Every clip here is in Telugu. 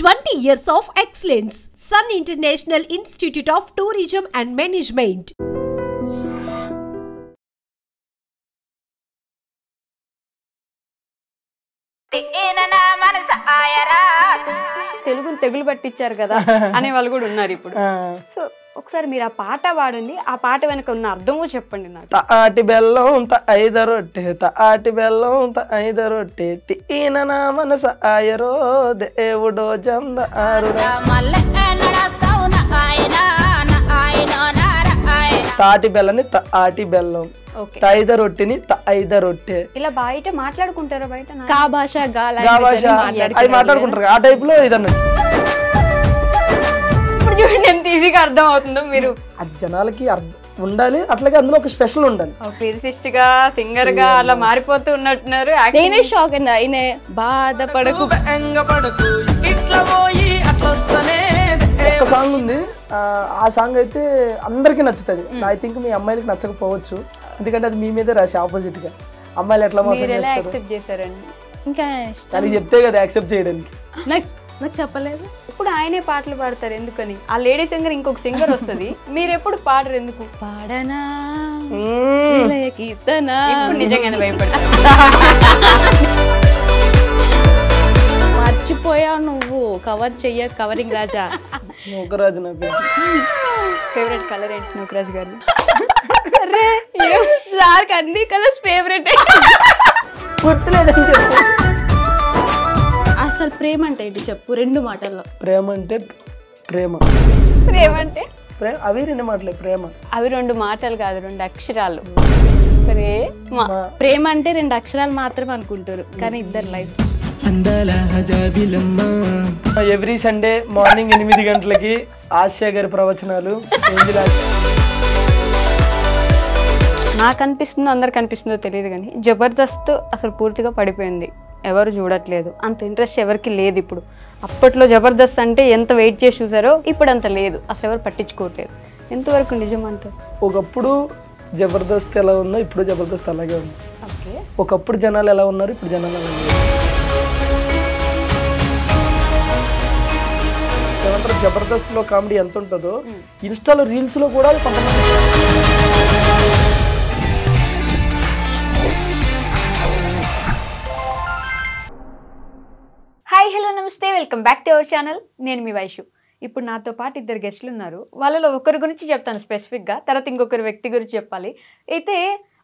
20 years of excellence. Sun International Institute of Tourism and Management. తెలుగుని తెగులు పట్టించారు కదా అనే వాళ్ళు కూడా ఉన్నారు ఇప్పుడు. సో ఒకసారి మీరు ఆ పాట పాడండి, ఆ పాట వెనక ఉన్న అర్థము చెప్పండి నాకు. తాటి బెల్లం ఐద రొట్టె తాటి బెల్లం ఐద రొట్టె ఈయన నా మనస ఆయరో దేవుడో జందారుడా. తాటి బెల్లని తాటి బెల్లం, ఐద రొట్టెని ఐద రొట్టె. ఇలా బయట మాట్లాడుకుంటారా? బయట కా భాష అది మాట్లాడుకుంటారు ఆ టైప్ లో ఇదన్నది. చూడండి ఎంత ఈజీగా అర్థం అవుతుందో. మీరు అది జనాలకి ఉండాలి, అట్లాగే అందులో ఒక స్పెషల్ ఉండాలి. లిరిసిస్ట్ గా సింగర్ గా అలా మారిపోతూ ఉన్నట్టున్నారు. నేనే షాక్ అండి. ఆయన బాధపడకు ఒక సాంగ్ ఉంది, ఆ సాంగ్ అయితే అందరికి నచ్చుతుంది. ఐ థింక్ మీ అమ్మాయిలకి నచ్చకపోవచ్చు, ఎందుకంటే అది మీ మీదే రాసి ఆపోజిట్ గా. అమ్మాయిలు ఎట్లా మోసం చేస్తారండి? ఇంకా అది చెప్తే కదా యాక్సెప్ట్ చేయడానికి. నాకు చెప్పలేదు. ఇప్పుడు ఆయనే పాటలు పాడతారు ఎందుకని? ఆ లేడీ సింగర్ ఇంకొక సింగర్ వస్తుంది, మీరు ఎప్పుడు పాడరు ఎందుకు? పాడనా నిజంగానే భయపడతారు. మర్చిపోయావు నువ్వు కవరింగ్ రాజా. నూకరాజు నా పేరు. ఫేవరెట్ కలర్ ఏంటి నూకరాజు గారు? సార్కి అన్ని కలర్స్ ఫేవరెట్. గుర్తులేదని చెప్పు. అసలు ప్రేమ అంటే ఏంటి చెప్పు 2 మాటల్లో. ప్రేమ అంటే ప్రేమ, ప్రేమ అంటే అవి 2 మాటలే. ప్రేమ అవి 2 మాటలు కాదు, 2 అక్షరాలు. ప్రేమ అంటే 2 అక్షరాలు మాత్రమే అనుకుంటారు, కానీ ఇద్దరు లైఫ్. ఎవ్రీ సండే మార్నింగ్ 8 గంటలకి ఆసియా గారి ప్రవచనాలు. నాకు అనిపిస్తుందో అందరికి అనిపిస్తుందో తెలియదు కానీ జబర్దస్త్ అసలు పూర్తిగా పడిపోయింది, ఎవరు చూడట్లేదు, అంత ఇంట్రెస్ట్ ఎవరికి లేదు ఇప్పుడు. అప్పట్లో జబర్దస్త్ అంటే ఎంత వెయిట్ చేసి చూసారో ఇప్పుడు అంత లేదు, అసలు ఎవరు పట్టించుకోవట్లేదు. ఎంతవరకు నిజం అంటారు? ఒకప్పుడు జబర్దస్త్ ఎలా ఉందో ఇప్పుడు జబర్దస్త్ అలాగే ఉంది. ఓకే, ఒకప్పుడు జనాలు ఎలా ఉన్నారు, ఇప్పుడు జనాలు ఎలా ఉన్నారు. ఏమంటారు, జబర్దస్త్ లో కామెడీ ఎంత ఉంటుందో ఇన్స్టాలో రీల్స్ లో కూడా కొంతమంది. హాయ్ హలో నమస్తే, welcome back to our channel. నేను మీ వైషు. ఇప్పుడు నాతో పాటు 2 గెస్టులు ఉన్నారు. వాళ్ళలో ఒకరి గురించి చెప్తాను స్పెసిఫిక్గా, తర్వాత ఇంకొకరి వ్యక్తి గురించి చెప్పాలి. అయితే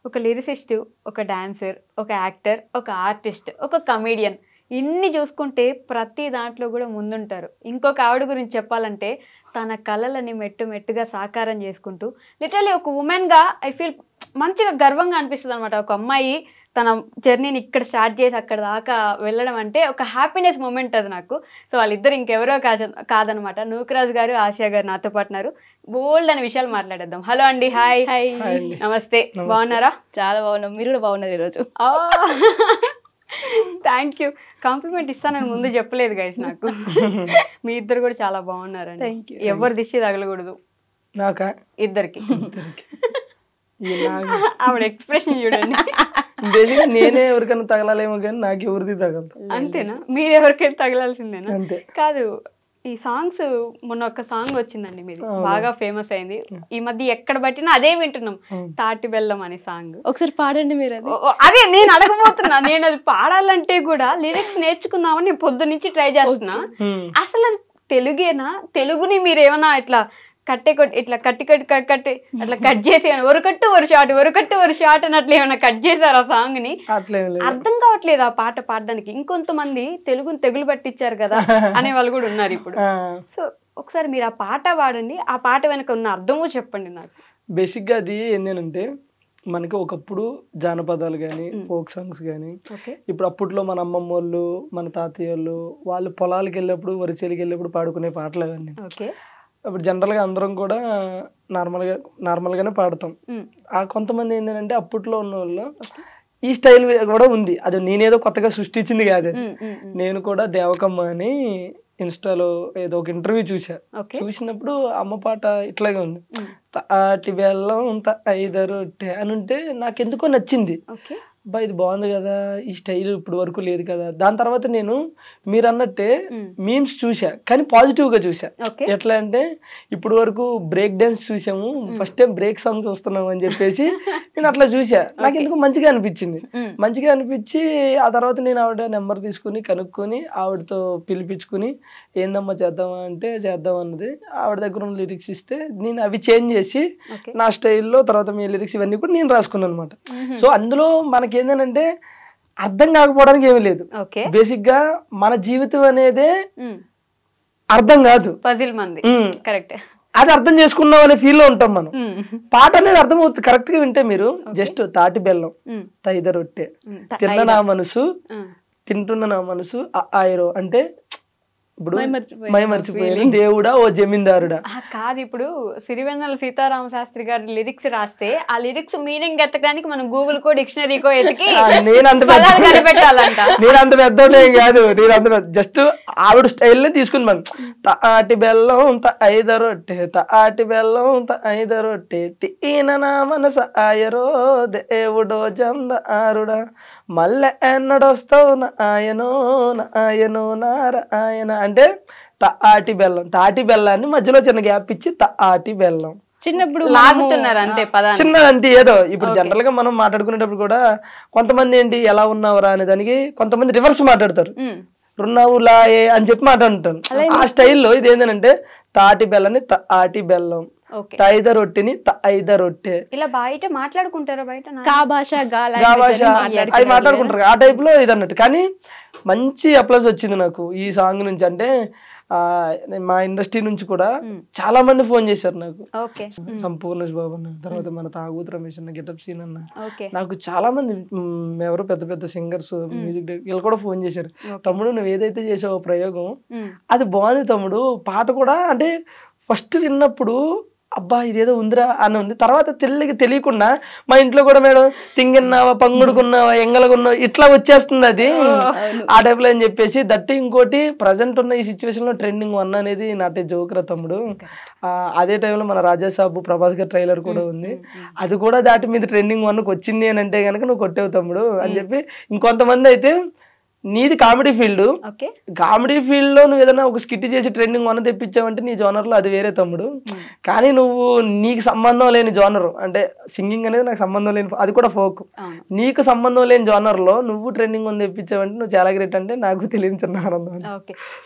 ఒక లిరిసిస్ట్, ఒక డాన్సర్, ఒక యాక్టర్, ఒక ఆర్టిస్ట్, ఒక కమీడియన్, ఇన్ని చూసుకుంటే ప్రతి దాంట్లో కూడా ముందుంటారు. ఇంకొక ఆవిడ గురించి చెప్పాలంటే తన కళలని మెట్టుగా సాకారం చేసుకుంటూ లిటరలీ ఒక ఉమెన్గా ఐ ఫీల్ మంచిగా గర్వంగా అనిపిస్తుంది అనమాట. ఒక అమ్మాయి తన జర్నీని ఇక్కడ స్టార్ట్ చేసి అక్కడ దాకా వెళ్ళడం అంటే ఒక హ్యాపీనెస్ మూమెంట్ అది నాకు. సో వాళ్ళిద్దరు ఇంకెవరో కాదనమాట. నూకరాజు గారు, ఆసియా గారు నాతో పాటున్నారు. బోల్డ్ అనే విషయాలు మాట్లాడేద్దాం. హలో అండి. హాయ్. నమస్తే. బాగున్నారా? చాలా బాగున్నాం, మీరు కూడా బాగున్నారు ఈరోజు. Thank you. కాంప్లిమెంట్ ఇస్తానని ముందు చెప్పలేదు గైస్ నాకు. మీ ఇద్దరు కూడా చాలా బాగున్నారండి. ఎవరు దిష్టి తగలకూడదు నాకా, ఇద్దరికి. ఆవిడ ఎక్స్ప్రెషన్ చూడండి. బేసిక్గా నేనే ఎవరికైనా తగలాలేమో కానీ నాకు ఎవరిది తగలదు. అంతేనా? మీరు ఎవరికైనా తగలాల్సిందేనా? అంతే. కాదు, ఈ సాంగ్స్ మొన్న ఒక సాంగ్ వచ్చిందండి మీది, బాగా ఫేమస్ అయింది. ఈ మధ్య ఎక్కడ పట్టినా అదే వింటున్నాం, తాటి బెల్లం అనే సాంగ్. ఒకసారి పాడండి మీరు. అదే నేను అడగబోతున్నా. నేను అది పాడాలంటే కూడా లిరిక్స్ నేర్చుకుందామని నేను పొద్దు నుంచి ట్రై చేస్తున్నా. అసలు అది తెలుగేనా? తెలుగుని మీరు ఏమన్నా ఇట్లా ఇట్లా కట్టి అట్లా కట్ చేసి ఒరకట్టు ఒక షాట్ అన్నట్లు ఏమైనా కట్ చేశారు ఆ సాంగ్ ని? అర్థం కావట్లేదు ఆ పాట పాడడానికి. ఇంకొంతమంది తెలుగుని తెగులు పట్టించారు కదా అనే వాళ్ళు కూడా ఉన్నారు ఇప్పుడు. సో ఒకసారి మీరు ఆ పాట పాడండి, ఆ పాట వెనక ఉన్న అర్థము చెప్పండి నాకు. బేసిక్ గా అది ఏంటంటే, మనకి ఒకప్పుడు జానపదాలు కానీ ఫోక్ సాంగ్స్ కానీ, ఇప్పుడు అప్పట్లో మన అమ్మమ్మ వాళ్ళు, మన తాతయ్య వాళ్ళు పొలాలకు వెళ్ళినప్పుడు, వరిచేలికి వెళ్ళినప్పుడు పాడుకునే పాటలు అవన్నీ. ఇప్పుడు జనరల్గా అందరం కూడా నార్మల్గానే పాడతాం. ఆ కొంతమంది ఏంటంటే అప్పట్లో ఉన్న వాళ్ళు ఈ స్టైల్ కూడా ఉంది. అది నేనేదో కొత్తగా సృష్టించింది కాదు. నేను కూడా దేవకమ్మ అని ఇన్స్టాలో ఏదో ఒక ఇంటర్వ్యూ చూసినప్పుడు అమ్మ పాట ఇట్లాగే ఉంది. తాటి బెల్లం ఐద రొట్టె అని ఉంటే నాకెందుకో నచ్చింది. బా ఇది బాగుంది కదా, ఈ స్టైల్ ఇప్పుడు వరకు లేదు కదా. దాని తర్వాత నేను మీరు అన్నట్టే మీమ్స్ చూసా, కానీ పాజిటివ్గా చూసా. ఎట్లా అంటే ఇప్పుడు వరకు బ్రేక్ డాన్స్ చూసాము, ఫస్ట్ టైం బ్రేక్ సాంగ్ చూస్తున్నాం అని చెప్పేసి నేను అట్లా చూసా. నాకు ఎందుకు మంచిగా అనిపించింది. మంచిగా అనిపించి ఆ తర్వాత నేను ఆవిడ నెంబర్ తీసుకుని కనుక్కొని ఆవిడతో పిలిపించుకుని ఏందమ్మా చేద్దామా అంటే చేద్దాం అన్నది. ఆవిడ దగ్గర ఉన్న లిరిక్స్ ఇస్తే నేను అవి చేంజ్ చేసి నా స్టైల్లో తర్వాత మీ లిరిక్స్ ఇవన్నీ కూడా నేను రాసుకున్నాను అనమాట. సో అందులో మనకి ఏంటంటే అర్థం కాకపోవడానికి ఏమీ లేదు. బేసిక్ గా మన జీవితం అనేదే అర్థం కాదు, అది అర్థం చేసుకున్నాం అనే ఫీల్ లో ఉంటాం మనం. పాట అనేది అర్థం అవుతుంది కరెక్ట్ గా వింటే. మీరు జస్ట్ తాటి బెల్లం తైద రొట్టె తిన్న నా మనసు తింటున్న నా మనసు ఆయిరో అంటే ఇప్పుడు మర్చిపోయాను దేవుడా ఓ జమీందారుడా కాదు. ఇప్పుడు సిరివెన్నెల సీతారామ శాస్త్రి గారి లిరిక్స్ రాస్తే ఆ లిరిక్స్ మీనింగ్ ఎత్తడానికి మనం గూగుల్ కో డిక్షనరీ కో ఎతికి నేను అంత పెద్దోడే కాదు. నేను అంత జస్ట్ ఆవిడ స్టైల్ తీసుకుని మనం తాటి బెల్లం ఐద రొట్టె తాటి బెల్లం ఐద రొట్టె తీన నా మనస ఆయరో దేవుడో జందారుడా మళ్ళీ ఎన్నడొస్తావు నా ఆయనో నారాయణ అంటే తాటి బెల్లం. తాటి బెల్లాన్ని మధ్యలో చిన్న గ్యాప్ ఇచ్చి తాటి బెల్లం చిన్నప్పుడు లాగుతున్నారు అంతే పదాన్ని. చిన్నదంటే ఏదో ఇప్పుడు జనరల్ గా మనం మాట్లాడుకునేటప్పుడు కూడా కొంతమంది ఏంటి ఎలా ఉన్నావురా అనే దానికి కొంతమంది రివర్స్ మాట్లాడతారు, రున్నావు లాయే అని చెప్పి మాట్లాడుతాను. ఆ స్టైల్లో ఇది ఏంటంటే తాటి బెల్లని తాటి బెల్లం, తైద రొట్టెని తైద రొట్టె. ఇలా బయట మాట్లాడుకుంటారా? బయట అది మాట్లాడుకుంటారు ఆ టైప్ లో ఇది అన్నట్టు. కానీ మంచి అప్లాస్ వచ్చింది నాకు ఈ సాంగ్ నుంచి. అంటే మా ఇండస్ట్రీ నుంచి కూడా చాలా మంది ఫోన్ చేశారు నాకు. సంపూర్ణేష్ బాబు అన్న, తర్వాత మన తాగూత్ రమేష్ అన్న, గెటప్ సీన్ అన్న, నాకు చాలా మంది ఎవరు పెద్ద పెద్ద సింగర్స్ మ్యూజిక్ డైరెక్టర్ వీళ్ళు కూడా ఫోన్ చేశారు. తమ్ముడు నువ్వు ఏదైతే చేసావో ప్రయోగం అది బాగుంది తమ్ముడు. పాట కూడా అంటే ఫస్ట్ విన్నప్పుడు అబ్బా ఇదేదో ఉందిరా అని ఉంది. తర్వాత తెలియకుండా మా ఇంట్లో కూడా మేడం తింగిన్నావా పంగుడుకున్నావా ఎంగలకున్నావా ఇట్లా వచ్చేస్తుంది అది ఆ టైప్ లో అని చెప్పేసి. దట్టి ఇంకోటి ప్రజెంట్ ఉన్న ఈ సిచ్యువేషన్ లో ట్రెండింగ్ 1 అనేది నాటే జోక్రా తమ్ముడు. అదే టైంలో మన రాజాసాబు ప్రభాస్ గారి ట్రైలర్ కూడా ఉంది, అది కూడా దాటి మీద ట్రెండింగ్ 1కి వచ్చింది అని అంటే కనుక నువ్వు కొట్టేవు తమ్ముడు అని చెప్పి. ఇంకొంతమంది అయితే నీది కామెడీ ఫీల్డ్, కామెడీ ఫీల్డ్ లో నువ్వు ఏదైనా ఒక స్కిట్ చేసి ట్రెండింగ్ 1 తెప్పించావంటే నీ జోనర్ లో అది వేరే తమ్ముడు. కానీ నువ్వు నీకు సంబంధం లేని జోనర్ అంటే సింగింగ్ అనేది నాకు సంబంధం లేని, అది కూడా ఫోక్, నీకు సంబంధం లేని జోనర్ లో నువ్వు ట్రెండింగ్ 1 తెప్పించావంటే నువ్వు చాలా గ్రేట్. అంటే నాకు తెలియని చిన్న ఆనందం.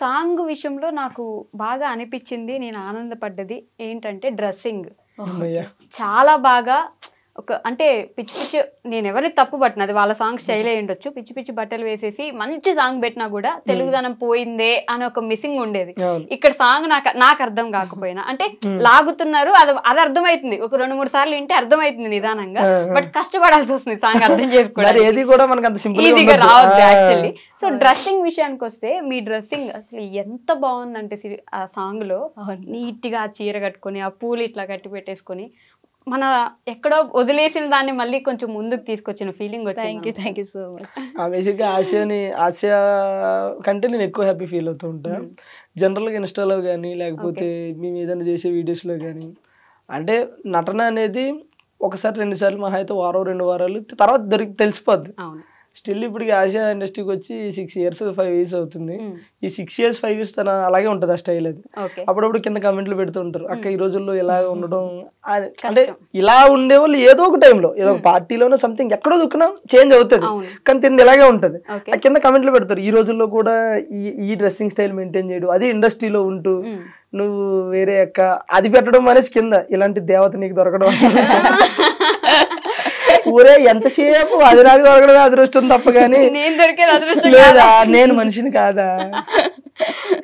సాంగ్ విషయంలో నాకు బాగా అనిపించింది, నేను ఆనందపడ్డది ఏంటంటే డ్రెస్సింగ్ చాలా బాగా అంటే పిచ్చి పిచ్చి, నేను ఎవరిని తప్పు పట్టిన అది వాళ్ళ సాంగ్ స్టైల్ అయి ఉండొచ్చు, పిచ్చి పిచ్చి బట్టలు వేసేసి మంచి సాంగ్ పెట్టినా కూడా తెలుగుదనం పోయిందే అని ఒక మిస్సింగ్ ఉండేది. ఇక్కడ సాంగ్ నాకు అర్థం కాకపోయినా అంటే లాగుతున్నారు, అది అర్థమవుతుంది, ఒక 2-3 సార్లు వింటే అర్థమవుతుంది నిదానంగా, బట్ కష్టపడాల్సి వస్తుంది సాంగ్ అర్థం చేసుకోవడానికి, ఈజీగా రావద్దు యాక్చువల్లీ. సో డ్రెస్సింగ్ విషయానికి వస్తే మీ డ్రెస్సింగ్ అసలు ఎంత బాగుందంటే ఆ సాంగ్ లో నీట్ గా చీర కట్టుకొని ఆ పూలు ఇట్లా కట్టి పెట్టేసుకొని మన ఎక్కడో వదిలేసిన దాన్ని మళ్ళీ కొంచెం ముందుకు తీసుకొచ్చిన ఫీలింగ్ వచ్చింది. Thank you so much. బేసిక్గా ఆసియా కంటే నేను ఎక్కువ హ్యాపీ ఫీల్ అవుతూ ఉంటాను. జనరల్గా ఇన్స్టాలో కానీ లేకపోతే మేము ఏదైనా చేసే వీడియోస్లో కానీ అంటే నటన అనేది 1-2 సార్లు మహా అయితే వారం 2 వారాలు తర్వాత తెలిసిపోద్ది. స్టిల్ ఇప్పటికి ఆసియా ఇండస్ట్రీకి వచ్చి 6 years 5 years అవుతుంది. ఈ 6 years 5 years తన అలాగే ఉంటుంది ఆ స్టైల్. అది అప్పుడప్పుడు కింద కమెంట్లు పెడుతూ ఉంటారు, అక్క ఈ రోజుల్లో ఇలా ఉండడం అంటే ఇలా ఉండేవాళ్ళు ఏదో ఒక టైంలో ఏదో ఒక పార్టీలోనో సంథింగ్ ఎక్కడో దుక్కున చేంజ్ అవుతుంది, కానీ తింది ఇలాగే ఉంటుంది. ఆ కింద కమెంట్లు పెడతారు ఈ రోజుల్లో కూడా ఈ డ్రెస్సింగ్ స్టైల్ మెయింటైన్ చేయడం, అది ఇండస్ట్రీలో ఉంటూ నువ్వు వేరే అక్క అది పెట్టడం అనేసి కింద ఇలాంటి దేవత నీకు దొరకడం ఊరే ఎంతసేపు అది నాకు దొరకడమే అదృష్టం తప్ప కానీ లేదా నేను మనిషిని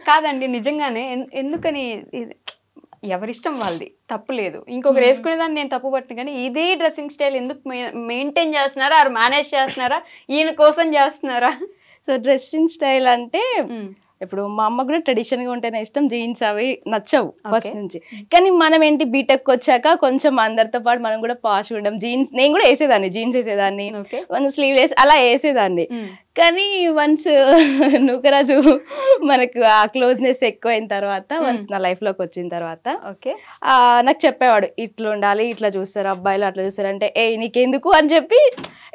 కాదండి. నిజంగానే ఎందుకని ఎవరిష్టం వాళ్ళది, తప్పు లేదు. ఇంకొకరు వేసుకునే దాన్ని నేను తప్పు పట్టిన, కానీ ఇదే డ్రెస్సింగ్ స్టైల్ ఎందుకు మెయింటైన్ చేస్తున్నారా, ఆరు మేనేజ్ చేస్తున్నారా, ఈయన కోసం చేస్తున్నారా? సో డ్రెస్సింగ్ స్టైల్ అంటే ఇప్పుడు మా అమ్మ కూడా ట్రెడిషన్ గా ఉంటేనే ఇష్టం, జీన్స్ అవి నచ్చవు ఫస్ట్ నుంచి. కానీ మనం ఏంటి బీటెక్ వచ్చాక కొంచెం అందరితో పాటు మనం కూడా పాష్ ఉండడం, జీన్స్ నేను కూడా వేసేదాన్ని, జీన్స్ వేసేదాన్ని, కొంచెం స్లీవ్లెస్ అలా వేసేదాన్ని. కానీ వన్స్ నూకరాజు మనకు ఆ క్లోజ్నెస్ ఎక్కువైన తర్వాత వన్స్ నా లైఫ్ లోకి వచ్చిన తర్వాత ఓకే నాకు చెప్పేవాడు ఇట్లా ఉండాలి, ఇట్లా చూస్తారు అబ్బాయిలు, అట్లా చూస్తారు అంటే ఏ నీకెందుకు అని చెప్పి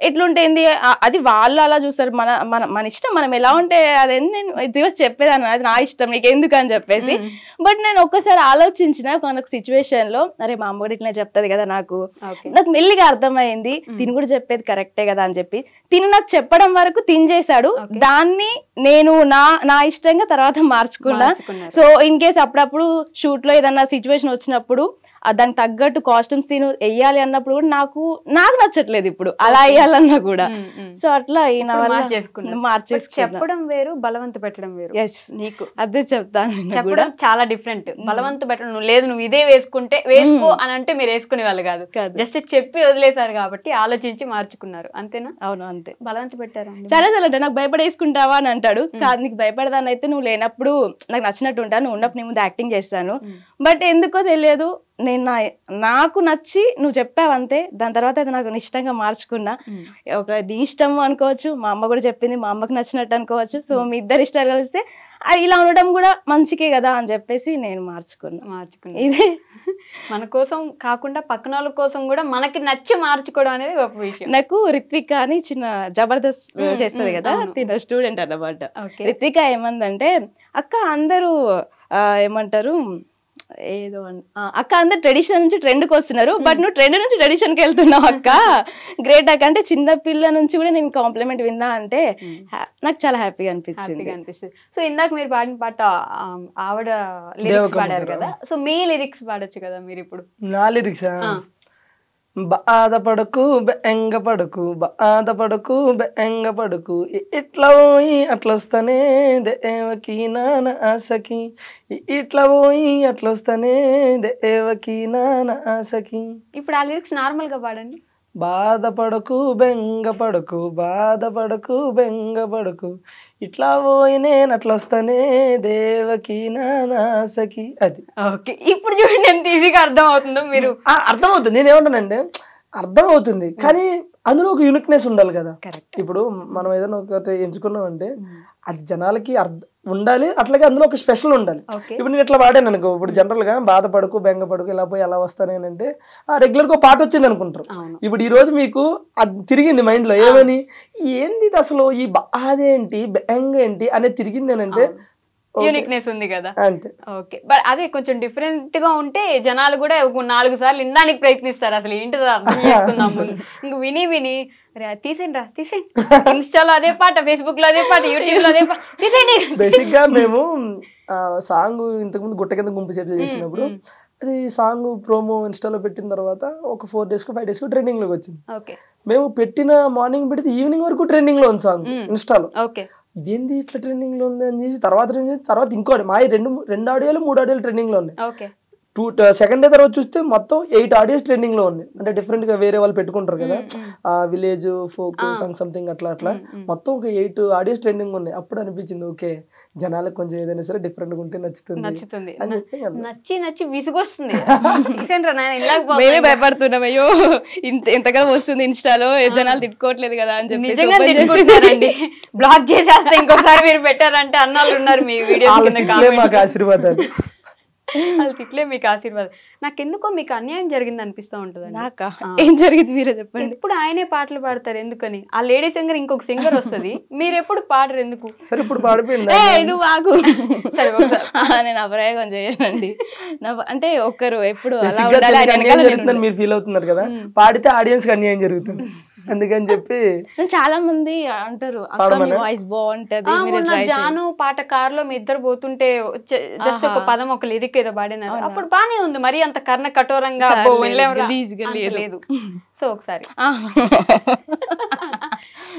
ఎట్లుంటేంది అది వాళ్ళు అలా చూస్తారు, మన మన మన ఇష్టం, మనం ఎలా ఉంటే అదేంటి నేను రివర్స్ చెప్పేదాన్ని, అది నా ఇష్టం నీకెందుకు అని చెప్పేసి. బట్ నేను ఒక్కసారి ఆలోచించిన ఒక సిచ్యువేషన్ లో అరే మా అమ్మ కూడా ఇట్లా చెప్తుంది కదా, నాకు మెల్లిగా అర్థమైంది తిని కూడా చెప్పేది కరెక్టే కదా అని చెప్పి తిని నాకు చెప్పడం వరకు తిని చేశాడు. దాన్ని నేను నా ఇష్టంగా తర్వాత మార్చుకున్నా. సో ఇన్ కేస్ అప్పుడప్పుడు షూట్ లో ఏదన్నా సిచ్యువేషన్ వచ్చినప్పుడు దానికి తగ్గట్టు కాస్ట్యూమ్స్ సీన్ వెయ్యాలి అన్నప్పుడు కూడా నాకు నచ్చట్లేదు ఇప్పుడు అలా వేయాలన్నా కూడా. సో అట్లా చెప్పడం వేరు, బలవంత పెట్టడం వేరు. నీకు అదే చెప్తాను, చెప్పడం చాలా డిఫరెంట్. బలవంత పెట్టడం లేదు నువ్వు ఇదే వేసుకో అని అంటే మీరు వేసుకునే వాళ్ళు కాదు, జస్ట్ చెప్పి వదిలేసారు కాబట్టి ఆలోచించి మార్చుకున్నారు, అంతేనా? అవును అంతే. బలవంత పెట్టారు చాలా అంటే నాకు భయపడేసుకుంటావా అని అంటాడు. కాదు నీకు భయపడదాని అయితే నువ్వు లేనప్పుడు నాకు నచ్చినట్టు ఉంటాను, నువ్వు ఉన్నప్పుడు నీ ముందు యాక్టింగ్ చేస్తాను. బట్ ఎందుకో తెలియదు నేను నాకు నచ్చి నువ్వు చెప్పావంతే, దాని తర్వాత అది నాకు ఇష్టంగా మార్చుకున్నా. ఒక నీ ఇష్టం అనుకోవచ్చు, మా అమ్మ కూడా చెప్పింది, మా అమ్మకి నచ్చినట్టు అనుకోవచ్చు. సో మీ ఇద్దరు ఇష్టాలు కలిస్తే ఇలా ఉండడం కూడా మంచికే కదా అని చెప్పేసి నేను మార్చుకున్నా. ఇదే మన కోసం కాకుండా పక్కన వాళ్ళ కోసం కూడా మనకి నచ్చి మార్చుకోవడం అనేది గొప్ప విషయం. నాకు రిత్విక అని చిన్న జబర్దస్త్ చేస్తుంది కదా, తిన స్టూడెంట్ అన్నమాట. రిత్విక ఏమందంటే అక్క అందరూ ఏమంటారు ఏదో అక్క అందరు ట్రెడిషన్ నుంచి ట్రెండ్ కి వస్తున్నారు, బట్ నువ్వు ట్రెండ్ నుంచి ట్రెడిషన్ కి వెళ్తున్నావు అక్క, గ్రేట్ అక్క. అంటే చిన్న పిల్ల నుంచి కూడా నేను కాంప్లిమెంట్ విన్నా అంటే నాకు చాలా హ్యాపీగా అనిపిస్తుంది. సో ఇందాక మీరు పాడిన పాట ఆవిడ లిరిక్స్ పాడారు కదా, సో మీ లిరిక్స్ పాడొచ్చు కదా మీరు ఇప్పుడు. నా లిరిక్స్ బాధపడకు బెంగపడకు, బాధపడకు బెంగపడకు, ఇట్లా పోయి అట్లా వస్తానే దేవకి నాన్న ఆశకి, ఇట్లా పోయి అట్లా వస్తానే దేవకి నాన్న ఆశకి. ఇప్పుడు ఆ లిరిక్స్ నార్మల్ గా పాడండి. బాధపడకు బెంగపడకు, బాధపడకు బెంగపడకు, ఇట్లా పోయి నేను అట్లా వస్తానే దేవకి నానాసకి. అది ఓకే. ఇప్పుడు చూడండి ఎంత ఈజీగా అర్థం అవుతుందో. మీరు అర్థమవుతుంది, నేనేమంటానంటే అర్థమవుతుంది, కానీ అందులో ఒక యూనిక్నెస్ ఉండాలి కదా. ఇప్పుడు మనం ఏదైనా ఒకటి ఎంచుకున్నాం అంటే అది జనాలకి ఉండాలి, అట్లాగే అందులో ఒక స్పెషల్ ఉండాలి. ఇప్పుడు నేను ఇట్లా పాడాను అనుకో, ఇప్పుడు జనరల్ గా బాధపడకు బెంగపడకు ఇలా పోయి ఎలా వస్తానేనంటే రెగ్యులర్ గా పాట వచ్చింది అనుకుంటారు. ఇప్పుడు ఈ రోజు మీకు అది తిరిగింది మైండ్ లో, ఏమని ఏంది అసలు ఈ బాధేంటి బెంగ ఏంటి అనేది తిరిగింది అని అంటే యూనిక్నెస్ ఉంది కదా, అంతే. ఓకే. బట్ అదే కొంచెం డిఫరెంట్ గా ఉంటే జనాలు కూడా 4 సార్లు వినడానికి ప్రయత్నిస్తారు, అసలు ఏంటిదో అర్థం చేసుకుందాము. ఇంక విని తీసేయండి ఇన్స్టాలో అదే పాట, ఫేస్బుక్ లో అదే పాట, యూట్యూబ్ లో అదే పాట, తీసేయండి. బేసిక్ గా మేము సాంగ్ ఇంతకుముందు గుట్ట కింద గుంపు సెట్లు చేసినప్పుడు అది సాంగ్ ప్రోమో ఇన్స్టాలో పెట్టిన తర్వాత ఒక 4 days 5 days ట్రెండింగ్ లోకి వచ్చింది. మేము పెట్టిన మార్నింగ్ పెడితే ఈవినింగ్ వరకు ట్రెండింగ్ లో ఉంది సాంగ్ ఇన్స్టాలో. ఇదేంది ఇట్లా ట్రెండింగ్ లో ఉంది అని చేసి తర్వాత ఇంకోటి మా 2 ఆడియోలు 3 ఆడియోలు ట్రెండింగ్ లో ఉన్నాయి. సెకండ్ డే తర్వాత చూస్తే మొత్తం 8 ఆడియోస్ ట్రెండింగ్ లో ఉన్నాయి. అంటే డిఫరెంట్ గా వేరే వాళ్ళు పెట్టుకుంటారు కదా, విలేజ్ ఫోక్ సాంగ్ సంథింగ్ అట్లా మొత్తం ఒక 8 ఆడియోస్ ట్రెండింగ్ ఉన్నాయి. అప్పుడు అనిపించింది ఓకే జనాలకు కొంచెం ఏదైనా సరే డిఫరెంట్ గా ఉంటే నచ్చుతుంది. నచ్చి విసుగొస్తుంది. మేమే భయపడుతున్నాం, అయ్యో ఎంతగా వస్తుంది ఇన్స్టాలో జనాలు తిట్టుకోవట్లేదు కదా అని చెప్పి బ్లాక్ చేసేస్తే ఇంకోసారి మీరు పెట్టారంటే అన్నాళ్ళు ఉన్నారు మీ వీడియో. మాకు ఆశీర్వాదాలు, వాళ్ళు తిట్లే మీకు ఆశీర్వాదం. నాకెందుకో మీకు అన్యాయం జరిగింది అనిపిస్తూ ఉంటుంది. నాకా ఏం జరిగింది మీరే చెప్పండి. ఇప్పుడు ఆయనే పాటలు పాడతారు ఎందుకని, ఆ లేడీ సింగర్ ఇంకొక సింగర్ వస్తుంది, మీరు ఎప్పుడు పాడరు ఎందుకు? సరే ఇప్పుడు పాడిపోయింది నువ్వు ఆగు. నేను అప్రయోగం చేయనండి. అంటే ఒక్కరు ఎప్పుడు మీరు ఫీల్ అవుతున్నారు కదా, పాడితే ఆడియన్స్ కి అన్యాయం జరుగుతుంది అందుకని చెప్పి చాలా మంది అంటారు వాయిస్ బాగుంటది. జాను పాట కార్ లో మీ ఇద్దరు పోతుంటే జస్ట్ ఒక పదం ఒక లిరిక్ ఏదో పాడినారు, అప్పుడు బానే ఉంది. మరి అంత కర్ణ కఠోరంగా లేదు. సో ఒకసారి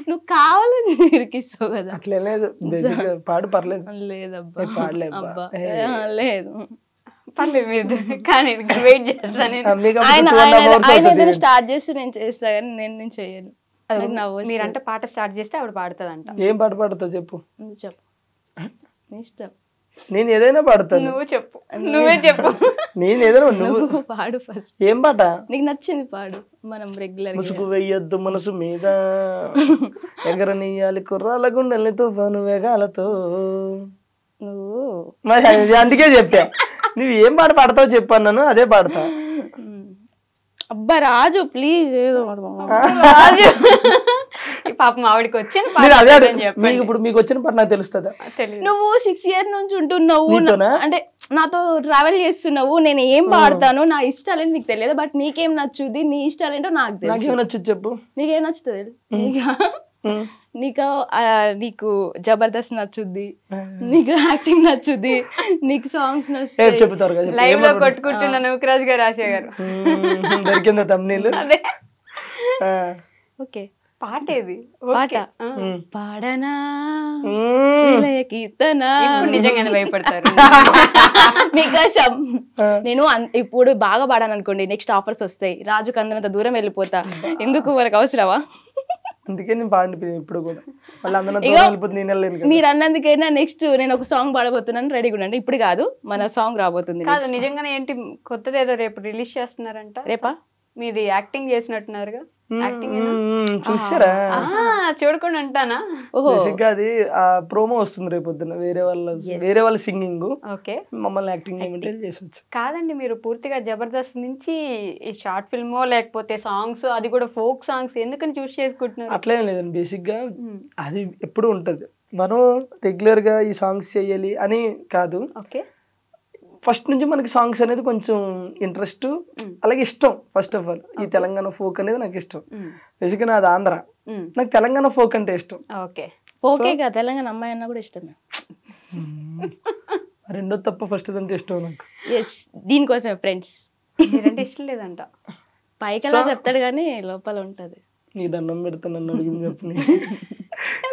నువ్వు కావాలని ఇరికిస్తావు కదా, అట్లే లేదు. పాడు పర్లేదు. లేదబ్బా పాడలేబ్బా లేదు పర్లేదు మీరు కానీ వెయిట్ చేస్తాను. ఆయన స్టార్ట్ చేస్తే నేను చేస్తా కానీ నేను చేయను. మీరంటే పాట స్టార్ట్ చేస్తే ఆవిడ పాడుతుందంట. ఏం పాట పాడుతావు చెప్పు. చెప్పు ఇష్టం. నేను ఏదైనా పాడతాను. నువ్వు చెప్పు, నువ్వే చెప్పు. నేను ఏదైనా నువ్వు పాడు ఫస్ట్. ఏం పాట? నీకు నచ్చింది పాడు. మనం రెగ్యులర్ ముసుగు వెయ్యొద్దు మనసు మీద, ఎగరనీయాలి కుర్రాల గుండెల్ని తుఫాను వేగాలతో. నువ్వు మరి అందుకే చెప్పా, నువ్వు ఏం పాట పాడతావు చెప్పాను, నన్ను అదే పాడతా. అబ్బా రాజు ప్లీజ్ ఏదో రాజు పాపం ఆవిడకి వచ్చిన ఇప్పుడు మీకు వచ్చిన పాట నాకు తెలుస్తుందా? నువ్వు 6 years నుంచి ఉంటున్నావు నీతోనా? అంటే నాతో ట్రావెల్ చేస్తున్నావు, నేను ఏం పాడతాను నా ఇష్టాలేంటి నీకు తెలియదు, బట్ నీకేం నచ్చుది, నీ ఇష్టాలేంటో నాకు తెలుసు. నాకేం నచ్చుది చెప్పు. నీకేం నచ్చుతుంది? నీకు జబర్దస్త్ నచ్చుద్ది, నీకు యాక్టింగ్ నచ్చుద్ది, నీకు సాంగ్స్ నచ్చుతాయి. చెప్తారు లైవ్ లో కొట్టుకుంటున్నా నూకరాజ్ గారు రాశా గారు. దొరికిందా తమ్నీళ్ళు? ఓకే పాట ఏది? పాట పాడనా కీర్తన. నిజంగానే భయపడతారు మీకోసం నేను ఇప్పుడు బాగా పాడాను అనుకోండి, నెక్స్ట్ ఆఫర్స్ వస్తాయి, రాజుకు అందనంత దూరం వెళ్ళిపోతా, ఎందుకు మనకు అవసరమా? అందుకే నేను పాడి ఇప్పుడు కూడా మీరు అన్నందుకైనా నెక్స్ట్ నేను ఒక సాంగ్ పాడబోతున్నాను, రెడీగా ఉండండి. ఇప్పుడు కాదు, మన సాంగ్ రాబోతుంది. కాదు నిజంగానే ఏంటి కొత్తది ఏదో రేపు రిలీజ్ చేస్తున్నారంట? రేపా? మీది యాక్టింగ్ చేసినట్టున్నారుగా? చూసారా? చూడకుండా అంటానా? అది ఆ ప్రోమో వస్తుంది రేపు పొద్దున, వేరే వాళ్ళ సింగింగ్, మమ్మల్ని యాక్టింగ్ చేసొచ్చు. కాదండి, మీరు పూర్తిగా జబర్దస్త్ నుంచి ఈ షార్ట్ ఫిల్మో లేకపోతే సాంగ్స్, అది కూడా ఫోక్ సాంగ్స్ ఎందుకని చూస్ చేసుకుంటున్నారు? అట్లేం లేదండి, బేసిక్ గా అది ఎప్పుడు ఉంటది, మనం రెగ్యులర్ గా ఈ సాంగ్స్ చెయ్యాలి అని కాదు. ఫస్ట్ నుంచి మనకి సాంగ్స్ అనేది కొంచెం ఇంట్రెస్ట్, అలాగే ఇష్టం. ఫస్ట్ ఆఫ్ ఆల్ ఈ తెలంగాణ ఫోక్ అనేది నాకు ఇష్టం. బేసిక్గా నాది ఆంధ్ర, నాకు తెలంగాణ ఫోక్ అంటే ఇష్టం. ఓకేగా తెలంగాణ అమ్మాయి అన్న కూడా ఇష్టమే. రెండో తప్ప ఫస్ట్ అంటే ఇష్టం నాకు. దీనికోసమే ఫ్రెండ్స్. మీరంటే ఇష్టం లేదంట, పైకలా చెప్తాడు కానీ లోపల ఉంటది. నీ దండం పెడతాను నన్ను అడిగింది చెప్పు.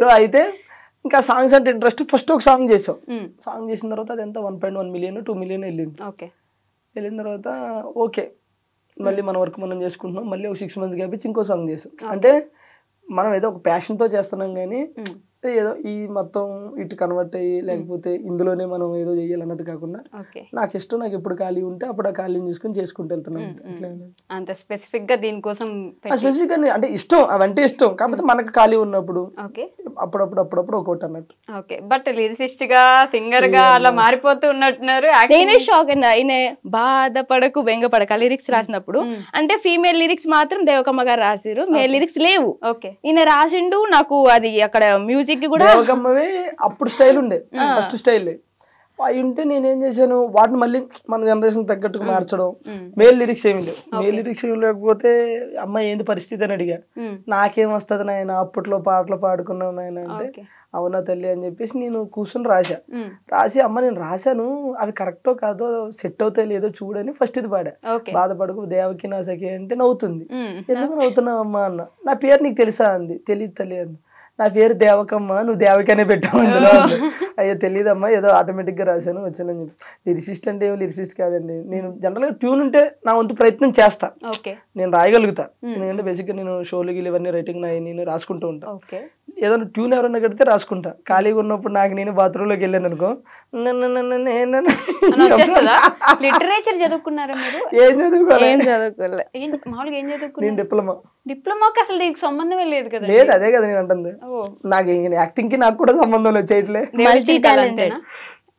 సో అయితే ఇంకా సాంగ్స్ అంటే ఇంట్రెస్ట్. ఫస్ట్ ఒక సాంగ్ చేసాం, సాంగ్ చేసిన తర్వాత అది ఎంత 1.1 million 2 million వెళ్ళింది. వెళ్ళిన తర్వాత ఓకే, మళ్ళీ మన వర్క్ మనం చేసుకుంటున్నాం. మళ్ళీ ఒక 6 months గ్యాప్ ఇచ్చి ఇంకో సాంగ్ చేసాం. అంటే మనం ఏదో ఒక ప్యాషన్తో చేస్తున్నాం, కానీ ఏదో ఈ మొత్తం ఇటు కన్వర్ట్ అయ్యి లేకపోతే ఇందులోనే మనం ఏదో చేయాలన్నట్టు కాకుండా నాకు ఇష్టం, నాకు ఎప్పుడు ఖాళీ ఉంటే అప్పుడు ఆ ఖాళీని చూసుకుని చేసుకుంటూ వెళ్తున్నాం. అంత స్పెసిఫిక్ గా దీనికోసం స్పెసిఫిక్ గా అంటే ఇష్టం, అవంటే ఇష్టం, కాకపోతే మనకు ఖాళీ ఉన్నప్పుడు అప్పుడప్పుడు ఒకటి అన్నట్టు. బట్ లిరిసిస్ట్ గా సింగర్ గా అలా మారిపోతూ ఉన్నట్టున్నారు. నేనే షాక్ అయినా, ఈయన బాధపడకు బెంగపడక లిరిక్స్ రాసినప్పుడు, అంటే ఫీమేల్ లిరిక్స్ మాత్రం దేవకమ్మ గారు రాసిరు, మేల్ లిరిక్స్ లేవు. ఈయన రాసిండు, నాకు అది అక్కడ మ్యూజిక్ దేవకమ్మవే అప్పుడు స్టైల్ ఉండే, ఫస్ట్ స్టైల్ అవి ఉంటే నేనేం చేశాను, వాటిని మళ్ళీ మన జనరేషన్ తగ్గట్టుకు మార్చడం. మేల్ లిరిక్స్ ఏమి లేవు, మేల్ లిరిక్స్ ఏమి లేకపోతే అమ్మాయి ఏంది పరిస్థితి అని అడిగా. నాకేం వస్తుంది నాయన, అప్పట్లో పాటలు పాడుకున్నావు నాయన అంటే, అవునా తల్లి అని చెప్పేసి నేను కూర్చొని రాసి అమ్మ నేను రాశాను, అవి కరెక్టో కాదో సెట్ అవుతాయి లేదో చూడని ఫస్ట్ ఇది పాడా. బాధపడకు దేవకి నా సఖి అంటే నవ్వుతుంది. ఎందుకు నవ్వుతున్నావు అమ్మా అన్న. నా పేరు నీకు తెలుసా అంది. తెలియదు తల్లి అంది. నా పేరు దేవకమ్మ, నువ్వు దేవకనే పెట్టావు అందులో. అయ్యో తెలియదమ్మా, ఏదో ఆటోమేటిక్గా రాశాను వచ్చానని చెప్పి. లిరిసిస్ట్ అంటే ఏమో లిరిసిస్ట్ కాదండి, నేను జనరల్గా ట్యూన్ ఉంటే నా వంతు ప్రయత్నం చేస్తా, నేను రాయగలుగుతా. ఎందుకంటే బేసిక్గా నేను షోలు గిలు ఇవన్నీ రైటింగ్ నేను రాసుకుంటూ ఉంటా. ఏదైనా ట్యూన్ ఎవరైనా కడితే రాసుకుంటా. ఖాళీగా ఉన్నప్పుడు నాకు నేను బాత్రూంలోకి వెళ్ళాను అనుకో, లిటరేచర్ చదువుకున్నారా మీరు? ఏం చదువుకోలే. మామూలుగా ఏం చదువుకున్నారు? నేను డిప్లొమా. డిప్లొమాకి అసలు దీనికి సంబంధమే లేదు కదా? లేదు, అదే కదా నేను అంటుంది. నాకు యాక్టింగ్ కి నాకు కూడా సంబంధం లేదు, చేయట్లే.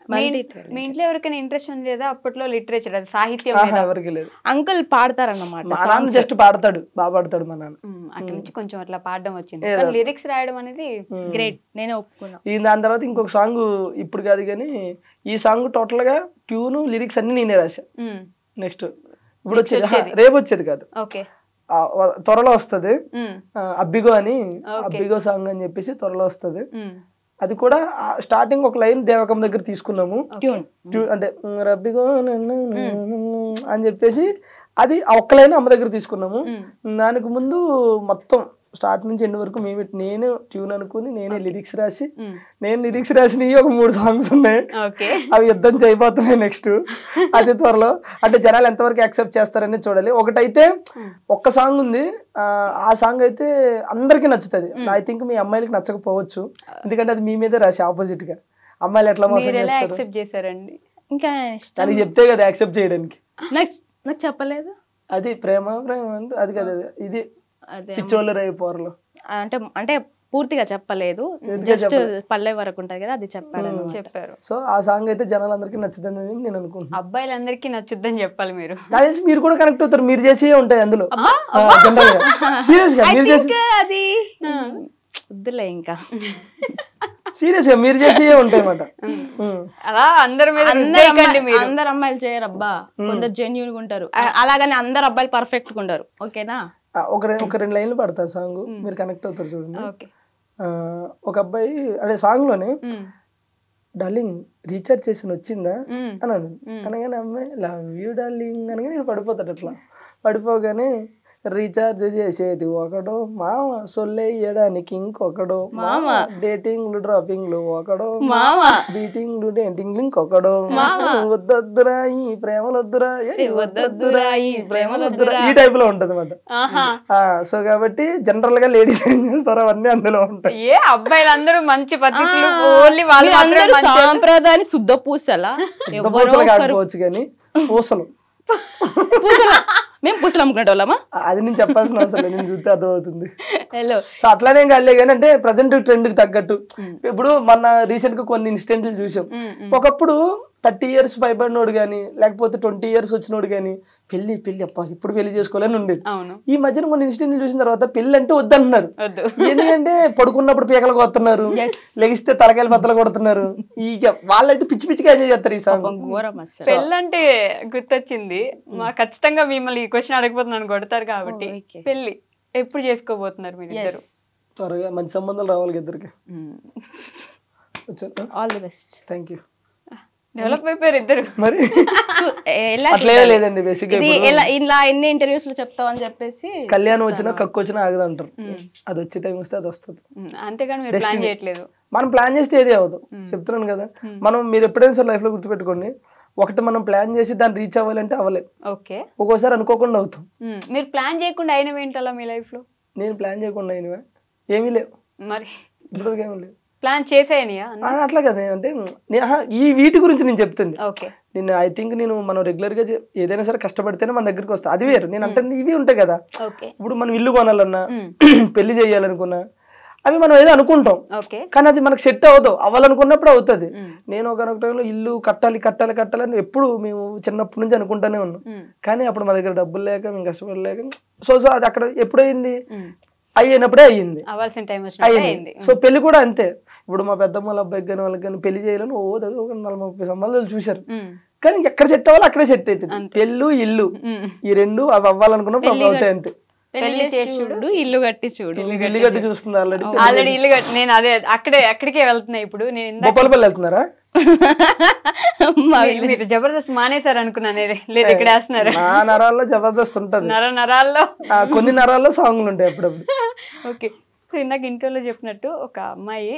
మీ ఇంట్లో ఎవరికైనా ఇంట్రెస్ట్ ఉంది లేదా అప్పట్లో లిటరేచర్, అది సాహిత్యం? ఎవరికి లేదు. అంకుల్ పాడతారన్నమాట, మా నాన్న జస్ట్ పాడతాడు, బాగా పాడతాడు మా నాన్న. అక్కడ నుంచి కొంచెం అట్లా పాడడం వచ్చింది, లిరిక్స్ రాయడం అనేది గ్రేట్, నేనే ఒప్పుకున్నా. దాని తర్వాత ఇంకొక సాంగ్ ఇప్పుడు కాదు కానీ, ఈ సాంగ్ టోటల్ గా ట్యూన్ లిరిక్స్ అన్ని నేనే రాశా. నెక్స్ట్ ఇప్పుడు వచ్చేది, రేపు వచ్చేది కాదు, త్వరలో వస్తుంది. అబ్బిగో అని, అబ్బిగో సాంగ్ అని చెప్పేసి త్వరలో వస్తుంది. అది కూడా స్టార్టింగ్ ఒక లైన్ దేవకం దగ్గర తీసుకున్నాము, అంటే రబ్బిగో అని చెప్పేసి అది ఒక్క లైన్ అమ్మ దగ్గర తీసుకున్నాము. దానికి ముందు మొత్తం స్టార్ట్ నుంచి ఎండ్ వరకు నేను ట్యూన్ అనుకుని నేనే లిరిక్స్ రాసి, నేను లిరిక్స్ రాసినవి ఒక 3 songs ఉన్నాయి, అవి యుద్ధం చేయబోతున్నాయి నెక్స్ట్. అది త్వరలో, అంటే జనాలు ఎంతవరకు యాక్సెప్ట్ చేస్తారని చూడాలి. ఒకటైతే ఒక్క సాంగ్ ఉంది, ఆ సాంగ్ అయితే అందరికీ నచ్చుతుంది. ఐ థింక్ మీ అమ్మాయిలకి నచ్చకపోవచ్చు, ఎందుకంటే అది మీ మీదే రాసి ఆపోజిట్ గా. అమ్మాయిలు ఎట్లా మోసం మీరు ఎలా చేస్తారు యాక్సెప్ట్ చేశారండి? ఇంకా ఇష్టం దానికి చెప్తే కదా యాక్సెప్ట్ చేయడానికి. నాకు నాకు చెప్పలేదు. అది ప్రేమ అంటే అది కదా, ఇది అదే పిచ్చోళ్ళు రేపోర్లు. అంటే అంటే పూర్తిగా చెప్పలేదు, జస్ట్ పల్లె వరకు ఉంటది కదా, అది చెప్పాడు. చెప్పారు. సో ఆ సాంగ్ అయితే జనాలందరికీ నచ్చుతుంది నేను అనుకుంటున్నాను. అబ్బాయిలందరికీ నచ్చుద్దని చెప్పాలి మీరు. నాకు తెలిసి మీరు కూడా కనెక్ట్ అవుతారు, మీరు చేసే ఉంటాయి అందులో జనరల్ గా. సీరియస్ గా మీరు చేసి అది వద్దులే ఇంకా. సీరియస్ గా మీరు చేసే ఉంటాయి అన్నమాట. అలా అందరి మీద అందరు అమ్మాయిలు చేయరు అబ్బా, కొందరు జెన్యూన్ గా ఉంటారు, అలాగని అందరు అబ్బాయిలు పర్ఫెక్ట్ గా ఉంటారు. ఓకేనా, ఒక 2 లైన్లు పడతారు సాంగ్, మీరు కనెక్ట్ అవుతారు చూడండి. ఒక అబ్బాయి అదే సాంగ్ లోనే డార్లింగ్ రీఛార్జ్ చేసి వచ్చిందా అన్నాను, అనగానే అమ్మాయి లవ్ యూ డార్లింగ్ అనగా నేను పడిపోతాడు. అట్లా పడిపోగానే రీఛార్జ్ చేసేది ఒకడో మామ, సొల్లేయడానికి ఇంకొకడో మామ, డేటింగ్లు డ్రాపింగ్లు ఒకడో మామ, బీటింగ్లు డేటింగ్లు ఇంకొకడో, వద్దొద్దురా ఈ ప్రేమలొద్దురా వద్దొద్దురా ఈ ప్రేమలొద్దురా, ఈ టైప్ లో ఉంటది అన్నమాట. సో కాబట్టి జనరల్ గా లేడీస్ ఏం చేస్తారో అవన్నీ అందులో ఉంటాయి. ఏ అబ్బాయిలందరూ మంచి పద్ధతులు, ఓన్లీ వాళ్ళు సాంప్రదాయాన్ని శుద్ధ పూసలా, పూసలు కాకపోవచ్చు కానీ పూసలు మేము పూసలు అమ్ముకునే వాళ్ళమా, అది నేను చెప్పాల్సిన అవసరం లేదు, నేను చూస్తే అర్థమవుతుంది. అట్లానే కాలే కానీ అంటే ప్రజెంట్ ట్రెండ్ కి తగ్గట్టు. ఇప్పుడు మన రీసెంట్ గా కొన్ని ఇన్సిడెంట్లు చూసాం. ఒకప్పుడు 30 years భయపడినోడు గానీ, లేకపోతే 20 years వచ్చినోడు గానీ పెళ్లి అప్ప ఇప్పుడు పెళ్లి చేసుకోవాలని ఉండేది. ఈ మధ్యన కొన్ని ఇన్సిడెంట్లు చూసిన తర్వాత పెళ్లి అంటే వద్దంటున్నారు. ఎందుకంటే పడుకున్నప్పుడు పీకలు కొడుతున్నారు, లెగిస్తే తలకాయలు బద్దలు కొడుతున్నారు. ఇక వాళ్ళైతే పిచ్చి పిచ్చిగా ఎంజాయ్ చేస్తారు ఈ సాంగ్. పెళ్ళి అంటే గుర్తొచ్చింది, మా ఖచ్చితంగా మిమ్మల్ని ఈ క్వశ్చన్ అడగబోతున్నాను, కొడతారు కాబట్టి. పెళ్లి ఎప్పుడు చేసుకోబోతున్నారు మీరు ఇద్దరు? త్వరగా మంచి సంబంధాలు రావాలి ఇద్దరికి. All the best. Thank you. Develop అయిపోయారు ఇద్దరు మరి. లేదండి బేసిక్ ఇలా ఎన్ని ఇంటర్వ్యూస్ లో చెప్తావు అని చెప్పేసి, కళ్యాణం వచ్చినా కక్కు వచ్చినా ఆగదు అంటారు. అది వచ్చే టైం వస్తే అది వస్తుంది. అంతేగాని మీరు ప్లాన్ చేయట్లేదు. మనం ప్లాన్ చేస్తే ఏది అవ్వదు, చెప్తున్నాను కదా. మనం మీరు ఎప్పుడైనా సార్ లైఫ్ లో గుర్తుపెట్టుకోండి, ఒకటి మనం ప్లాన్ చేసి దాన్ని రీచ్ అవ్వాలంటే అవ్వలేదు. ఓకే, ఒక్కోసారి అనుకోకుండా అవుతాం. మీరు ప్లాన్ చేయకుండా అయినవి ఏంటలా మీ లైఫ్ లో? నేను ప్లాన్ చేయకుండా అయినవా ఏమీ లేవు, మరి ఇప్పటివరకు ఏమీ లేవు. ప్లాన్ చేసేయనియా అట్లా కదా, అంటే ఈ వీటి గురించి నేను చెప్తుంది. ఓకే, నేను ఐ థింక్ నేను మనం రెగ్యులర్ గా ఏదైనా సరే కష్టపడితేనే మన దగ్గరికి వస్తా, అది వేరు. నేను అంటే ఇవి ఉంటాయి కదా, ఇప్పుడు మనం ఇల్లు కొనాలన్నా పెళ్లి చేయాలనుకున్నా అవి మనం ఏదో అనుకుంటాం, కానీ అది మనకు సెట్ అవ్వదు. అవ్వాలనుకున్నప్పుడు అవుతుంది. నేను ఒక టైంలో ఇల్లు కట్టాలని ఎప్పుడు మేము చిన్నప్పటి నుంచి అనుకుంటానే ఉన్నాం, కానీ అప్పుడు మా దగ్గర డబ్బులు లేక మేము కష్టపడలేక సో అది అక్కడ ఎప్పుడైంది అయినప్పుడే అయ్యింది. సో పెళ్లి కూడా అంతే. ఇప్పుడు మా పెద్దమ్మ అబ్బాయికి కానీ వాళ్ళకి కానీ పెళ్లి చేయాలని ఒక 40-30 సంబంధాలు చూశారు, కానీ ఎక్కడ సెట్ అవ్వాలి అక్కడే సెట్ అవుతుంది. పెళ్ళు ఇల్లు ఈ రెండు అవి అవ్వాలనుకున్నప్పుడు అవి అవుతాయి అంతే. ఇల్లు కట్టి చూస్తుంది ఆల్రెడీ ఇల్లు కట్టి. నేను అదే అక్కడికే వెళ్తున్నా ఇప్పుడు. నేను బొప్పలపల్లి వెళ్తున్నారా? మీరు జబర్దస్త్ మానేశారు అనుకున్నాను, లేదు ఇక్కడ వేస్తున్నారు. నా నరాల్లో జబర్దస్త్ ఉంటది, నరాల్లో కొన్ని నరాల్లో సాంగ్లు ఉంటాయి అప్పుడప్పుడు. ఓకే, సో ఇందాక ఇంటర్వ్యూలో చెప్పినట్టు ఒక అమ్మాయి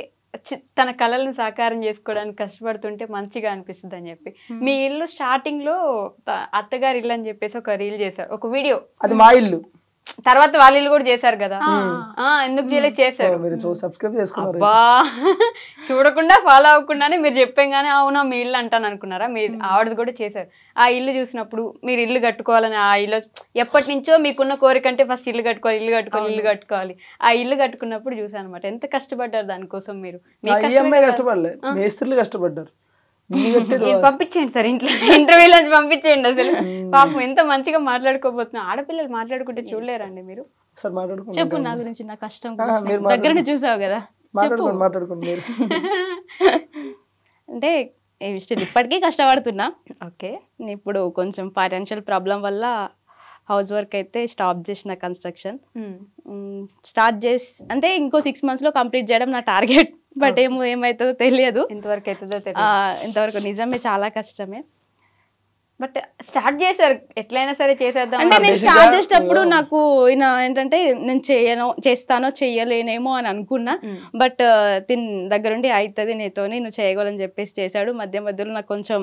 తన కళలను సాకారం చేసుకోవడానికి కష్టపడుతుంటే మంచిగా అనిపిస్తుంది అని చెప్పి, మీ ఇల్లు స్టార్టింగ్ లో అత్తగారి ఇల్లు అని చెప్పేసి ఒక రీల్ చేశారు, ఒక వీడియో. అది మా ఇల్లు. తర్వాత వాళ్ళ ఇల్లు కూడా చేశారు కదా, ఎందుకు చేయలేదు? చేశారు. చూడకుండా ఫాలో అవ్వకుండానే మీరు చెప్పాగానే అవునా మీ ఇల్లు అంటాను అనుకున్నారా? మీరు ఆవిడది కూడా చేశారు. ఆ ఇల్లు చూసినప్పుడు మీరు ఇల్లు కట్టుకోవాలని, ఆ ఇల్లు ఎప్పటి నుంచో మీకున్న కోరిక అంటే ఫస్ట్ ఇల్లు కట్టుకోవాలి. ఆ ఇల్లు కట్టుకున్నప్పుడు చూసాను అనమాట, ఎంత కష్టపడ్డారు దానికోసం. మీరు కష్టపడలే, మేస్త్రీలు కష్టపడ్డారు. పంపించేయండి సార్ ఇంట్లో, ఇంటర్వ్యూలో పంపించేయండి. అసలు పాపం ఎంత మంచిగా మాట్లాడుకోబోతున్నా. ఆడపిల్లలు మాట్లాడుకుంటే చూడలేరండి మీరు? చెప్పు నా గురించి, నా కష్టం దగ్గర చూసావు కదా, అంటే ఇప్పటికీ కష్టపడుతున్నా. ఓకే, ఇప్పుడు కొంచెం ఫైనాన్షియల్ ప్రాబ్లం వల్ల హౌస్ వర్క్ అయితే స్టాప్ చేసిన, కన్స్ట్రక్షన్ స్టార్ట్ చేసి అంటే ఇంకో 6 months లో కంప్లీట్ చేయడం నా టార్గెట్. బట్ ఏమవుతుందో తెలియదు, ఇంతవరకు నిజమే చాలా కష్టమే. బట్ స్టార్ట్ చేశారు, ఎట్లయినా సరే చేసేద్దాం అంటే. నేను స్టార్ట్ చేసేటప్పుడు నాకు ఏంటంటే నేను చేస్తానో చెయ్యలేనేమో అని అనుకున్నా, బట్ తిని దగ్గరుండి అవుతుంది నీతో, నువ్వు చేయగలని చెప్పేసి చేశాడు. మధ్యలో నాకు కొంచెం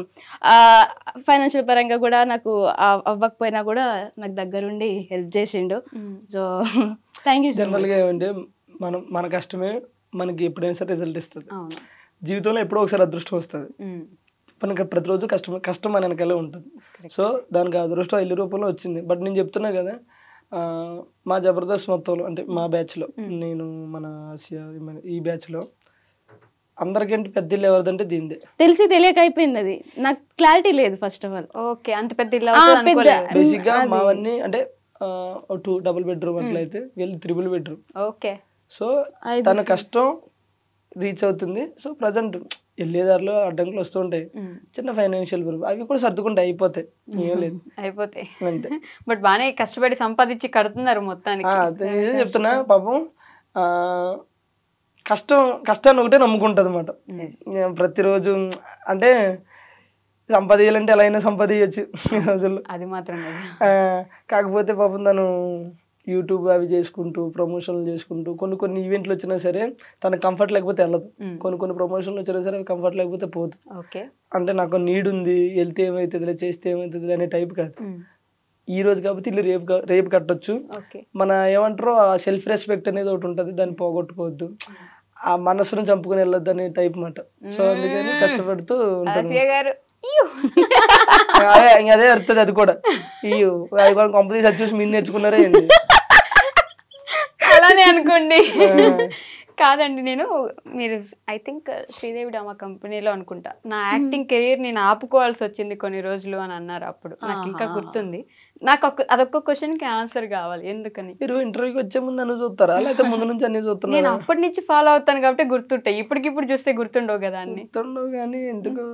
ఫైనాన్షియల్ పరంగా కూడా నాకు అవ్వకపోయినా కూడా నాకు దగ్గరుండి హెల్ప్ చేసిండు. So thank you. జనరల్గా ఏమంటే మన కష్టమే మనకి ఎప్పుడైనా సరే రిజల్ట్ ఇస్తుంది. జీవితంలో ఎప్పుడో ఒకసారి అదృష్టం వస్తుంది. మనకి ప్రతిరోజు కష్టం మన వెనకాలే ఉంటుంది. సో దానికి అదృష్టం ఇల్లు రూపంలో వచ్చింది. బట్ నేను చెప్తున్నా కదా, మా జబర్దస్త్ మొత్తంలో అంటే మా బ్యాచ్లో, నేను మన ఈ బ్యాచ్లో అందరికంటే పెద్ద ఇల్లు ఎవరిదంటే దీనిదే. తెలిసి తెలియక అయిపోయింది అది, నాకు క్లారిటీ లేదు ఫస్ట్ ఆఫ్ ఆల్. ఓకే, అంత పెద్ద ఇల్లు బేసిక్ గా మావన్నీ అంటే 2 డబుల్ బెడ్రూమ్ అట్లయితే వీళ్ళు 3 బెడ్రూమ్. ఓకే, సో తన కష్టం రీచ్ అవుతుంది. సో ప్రజెంట్ వెళ్ళేదారిలో అడ్డంకులు వస్తూ ఉంటాయి, చిన్న ఫైనాన్షియల్ ప్రాబ్లం, అవి కూడా సర్దుకుంటే అయిపోతాయి, ఏం లేదు అయిపోతాయి అంతే. బట్ బాగానే కష్టపడి సంపాదించి కడుతున్నారు మొత్తానికి. చెప్తున్నా పాపం కష్టాన్ని ఒకటే నమ్ముకుంటుంది అన్నమాట ప్రతిరోజు. అంటే సంపాదించాలంటే ఎలా అయినా సంపాదించచ్చు ఈ రోజుల్లో, అది మాత్రం. కాకపోతే పాపం తను యూట్యూబ్ అవి చేసుకుంటూ ప్రమోషన్లు చేసుకుంటూ కొన్ని ఈవెంట్లు వచ్చినా సరే తనకు కంఫర్ట్ లేకపోతే వెళ్ళదు, కొన్ని ప్రమోషన్లు వచ్చినా సరే అవి కంఫర్ట్ లేకపోతే పోతుంది. ఓకే, అంటే నాకు నీడ్ ఉంది, వెళ్తే ఏమవుతుంది, చేస్తే ఏమవుతుంది అనే టైప్ కాదు. ఈ రోజు కాబట్టి ఇల్లు రేపు కట్టొచ్చు. మన ఏమంటారో ఆ సెల్ఫ్ రెస్పెక్ట్ అనేది ఒకటి ఉంటుంది, దాన్ని పోగొట్టుకోవద్దు, ఆ మనసును చంపుకొని వెళ్ళొద్దు అనే టైప్ మాట. సో అందుకని కష్టపడుతూ ఉంటాను. అదే వస్తుంది అది కూడా. అది కూడా కంపెనీ సర్చ్ మీరు నేర్చుకున్నారే ఏంటి అలానే అనుకోండి. కాదండి, మీరు ఐ థింక్ శ్రీదేవి డ్రామా కంపెనీలో అనుకుంటా నా యాక్టింగ్ కెరీర్ నేను ఆపుకోవాల్సి వచ్చింది కొన్ని రోజులు అని అన్నారు అప్పుడు, నాకు ఇంకా గుర్తుంది. నాకు అదొక్క క్వశ్చన్ కి ఆన్సర్ కావాలి, ఎందుకని? మీరు ఇంటర్వ్యూకి వచ్చే ముందు అన్ని చూస్తారా లేకపోతే ముందు నుంచి అన్ని చూస్తున్నా? నేను అప్పటి నుంచి ఫాలో అవుతాను కాబట్టి గుర్తుంటాయి, ఇప్పటికిప్పుడు చూస్తే గుర్తుండవు కదా అన్ని. గుర్తుండవు కానీ ఎందుకు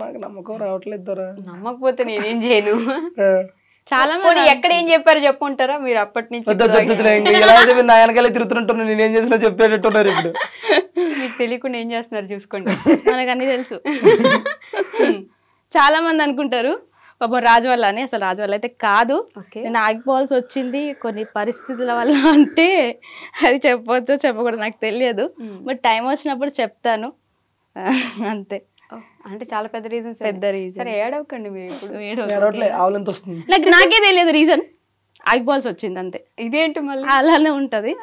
నాకు నమ్మకం రావట్లేదు. నమ్మకపోతే నేనేం చేయను. చాలా మంది ఎక్కడ ఏం చెప్పారు చెప్పుంటారా మీరు అప్పటి నుంచి? నా వెనకాలే తిరుగుతుంటున్నా, నేనేం చేసినా చెప్పేటట్టున్నారు. ఇప్పుడు మీకు తెలియకుండా ఏం చేస్తున్నారు చూసుకోండి, మనకు అన్ని తెలుసు. చాలా మంది అనుకుంటారు పాపం రాజు వల్ల అని, అసలు రాజు వల్ల అయితే కాదు. నేను ఆగిపోవాల్సి వచ్చింది కొన్ని పరిస్థితుల వల్ల, అంటే అది చెప్పవచ్చు చెప్పకూడదు నాకు తెలియదు, బట్ టైం వచ్చినప్పుడు చెప్తాను అంతే. అంటే చాలా పెద్ద రీజన్. పెద్ద రీజన్. సరే ఏడవకండి మీరు ఇప్పుడు. నాకే తెలియదు రీజన్, ఆగిపోవాల్సి వచ్చింది అంతే. ఇదేంటి మళ్ళీ అలానే ఉంటది.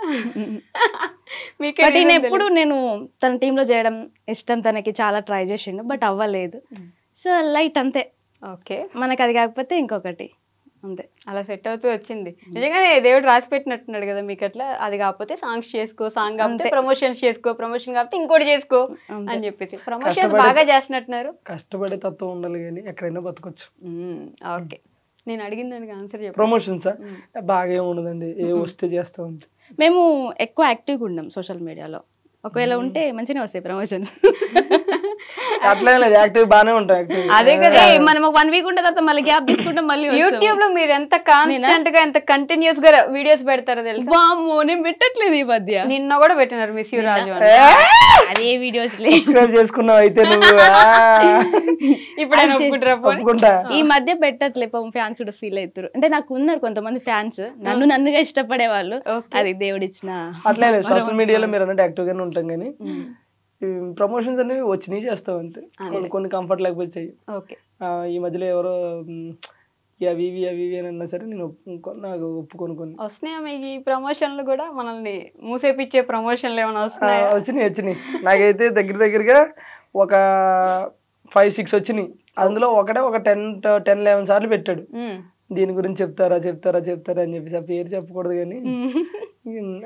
బట్ ఈయన ఎప్పుడు నేను తన టీంలో చేయడం ఇష్టం, తనకి చాలా ట్రై చేసిండు బట్ అవ్వలేదు. సో లైట్ అంతే. ఓకే, మనకి అది కాకపోతే ఇంకొకటి అంతే, అలా సెట్ అవుతూ వచ్చింది. నిజంగానే దేవుడు రాసి పెట్టినట్టున్నాడు కదా మీకు అట్లా. అది కాకపోతే సాంగ్స్ చేసుకో, సాంగ్ కాకపోతే ప్రమోషన్స్ చేసుకో, ప్రమోషన్ కాకపోతే ఇంకోటి చేసుకో అని చెప్పేసి ప్రమోషన్స్ బాగా చేస్తున్నట్టున్నారు. కష్టపడే తత్వం ఉండాలి కానీ ఎక్కడైనా బతకొచ్చు. ఓకే, నేను అడిగిన దానికి ఆన్సర్ చెప్పు. ప్రమోషన్స్ బాగా ఏమి ఉండదండి, ఏ వస్తే చేస్తాం అంతే. మేము ఎక్కువ యాక్టివ్గా ఉన్నాం సోషల్ మీడియాలో, ఒకవేళ ఉంటే మంచిగా వస్తాయి ప్రమోషన్స్. అట్లా లేదు, యాక్టివ్ బాగానే ఉంటాయి. అదే కదా, మనం 1 వీక్ ఉంటే తర్వాత మళ్ళీ గ్యాప్ తీసుకుంటాం. మళ్ళీ యూట్యూబ్ లో మీరు ఎంత కాన్స్టెంట్ గా ఎంత కంటిన్యూస్ గా వీడియోస్ పెడతారో తెలుసా? వామ్మో, నేను పెట్టట్లేదు ఈ మధ్య. నిన్న కూడా పెట్టినారు మిస్ యూ రాజు. అదే వీడియోస్ చేసుకున్నావు అయితే నువ్వు. ఇప్పుడు ఈ మధ్య పెట్టట్లే, ఫ్యాన్స్ కూడా ఫీల్ అవుతారు. అంటే నాకు ఉన్నారు కొంతమంది ఫ్యాన్స్, నన్నుగా ఇష్టపడే వాళ్ళు. అది దేవుడిచ్చిన. అట్లే సోషల్ మీడియాలో మీరు అన్నట్టు యాక్టివ్ గానే ఉంటాం కానీ ప్రమోషన్స్ అనేవి వచ్చినాయి చేస్తాం అంతే. కొన్ని కంఫర్ట్ లేకపోతే చెయ్యి. ఈ మధ్యలో ఎవరో అవి ఇవి అని అన్నా సరే నేను నాకు ఒప్పుకొని కొన్ని వస్తున్నాయా మీకు ఈ ప్రమోషన్లు కూడా? మనల్ని మూసేపిచ్చే ప్రమోషన్లు ఏమైనా వస్తున్నాయా? వచ్చినాయి. నాకైతే దగ్గరగా ఒక 5-6 వచ్చినాయి. అందులో ఒక 10-11 సార్లు పెట్టాడు, దీని గురించి చెప్తారా అని చెప్పేసి. ఆ పేరు చెప్పకూడదు కానీ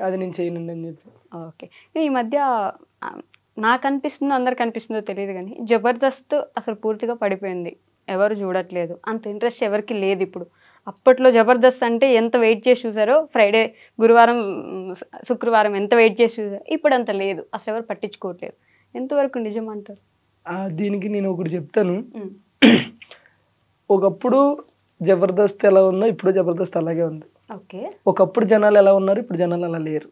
అది నేను చేయనండి అని చెప్పి. ఓకే, ఈ మధ్య నాకు అనిపిస్తుందో అందరికి అనిపిస్తుందో తెలియదు కానీ జబర్దస్త్ అసలు పూర్తిగా పడిపోయింది, ఎవరు చూడట్లేదు, అంత ఇంట్రెస్ట్ ఎవరికి లేదు ఇప్పుడు. అప్పట్లో జబర్దస్త్ అంటే ఎంత వెయిట్ చేసి చూసారో, ఫ్రైడే, గురువారం, శుక్రవారం ఎంత వెయిట్ చేసి చూసారో, ఇప్పుడు అంత లేదు, అసలు ఎవరు పట్టించుకోవట్లేదు. ఎంతవరకు నిజం అంటారు? దీనికి నేను ఒకటి చెప్తాను. ఒకప్పుడు జబర్దస్త్ ఎలా ఉందో ఇప్పుడు జబర్దస్త్ అలాగే ఉంది. ఓకే, ఒకప్పుడు జనాలు ఎలా ఉన్నారు, ఇప్పుడు జనాలు అలా లేరు.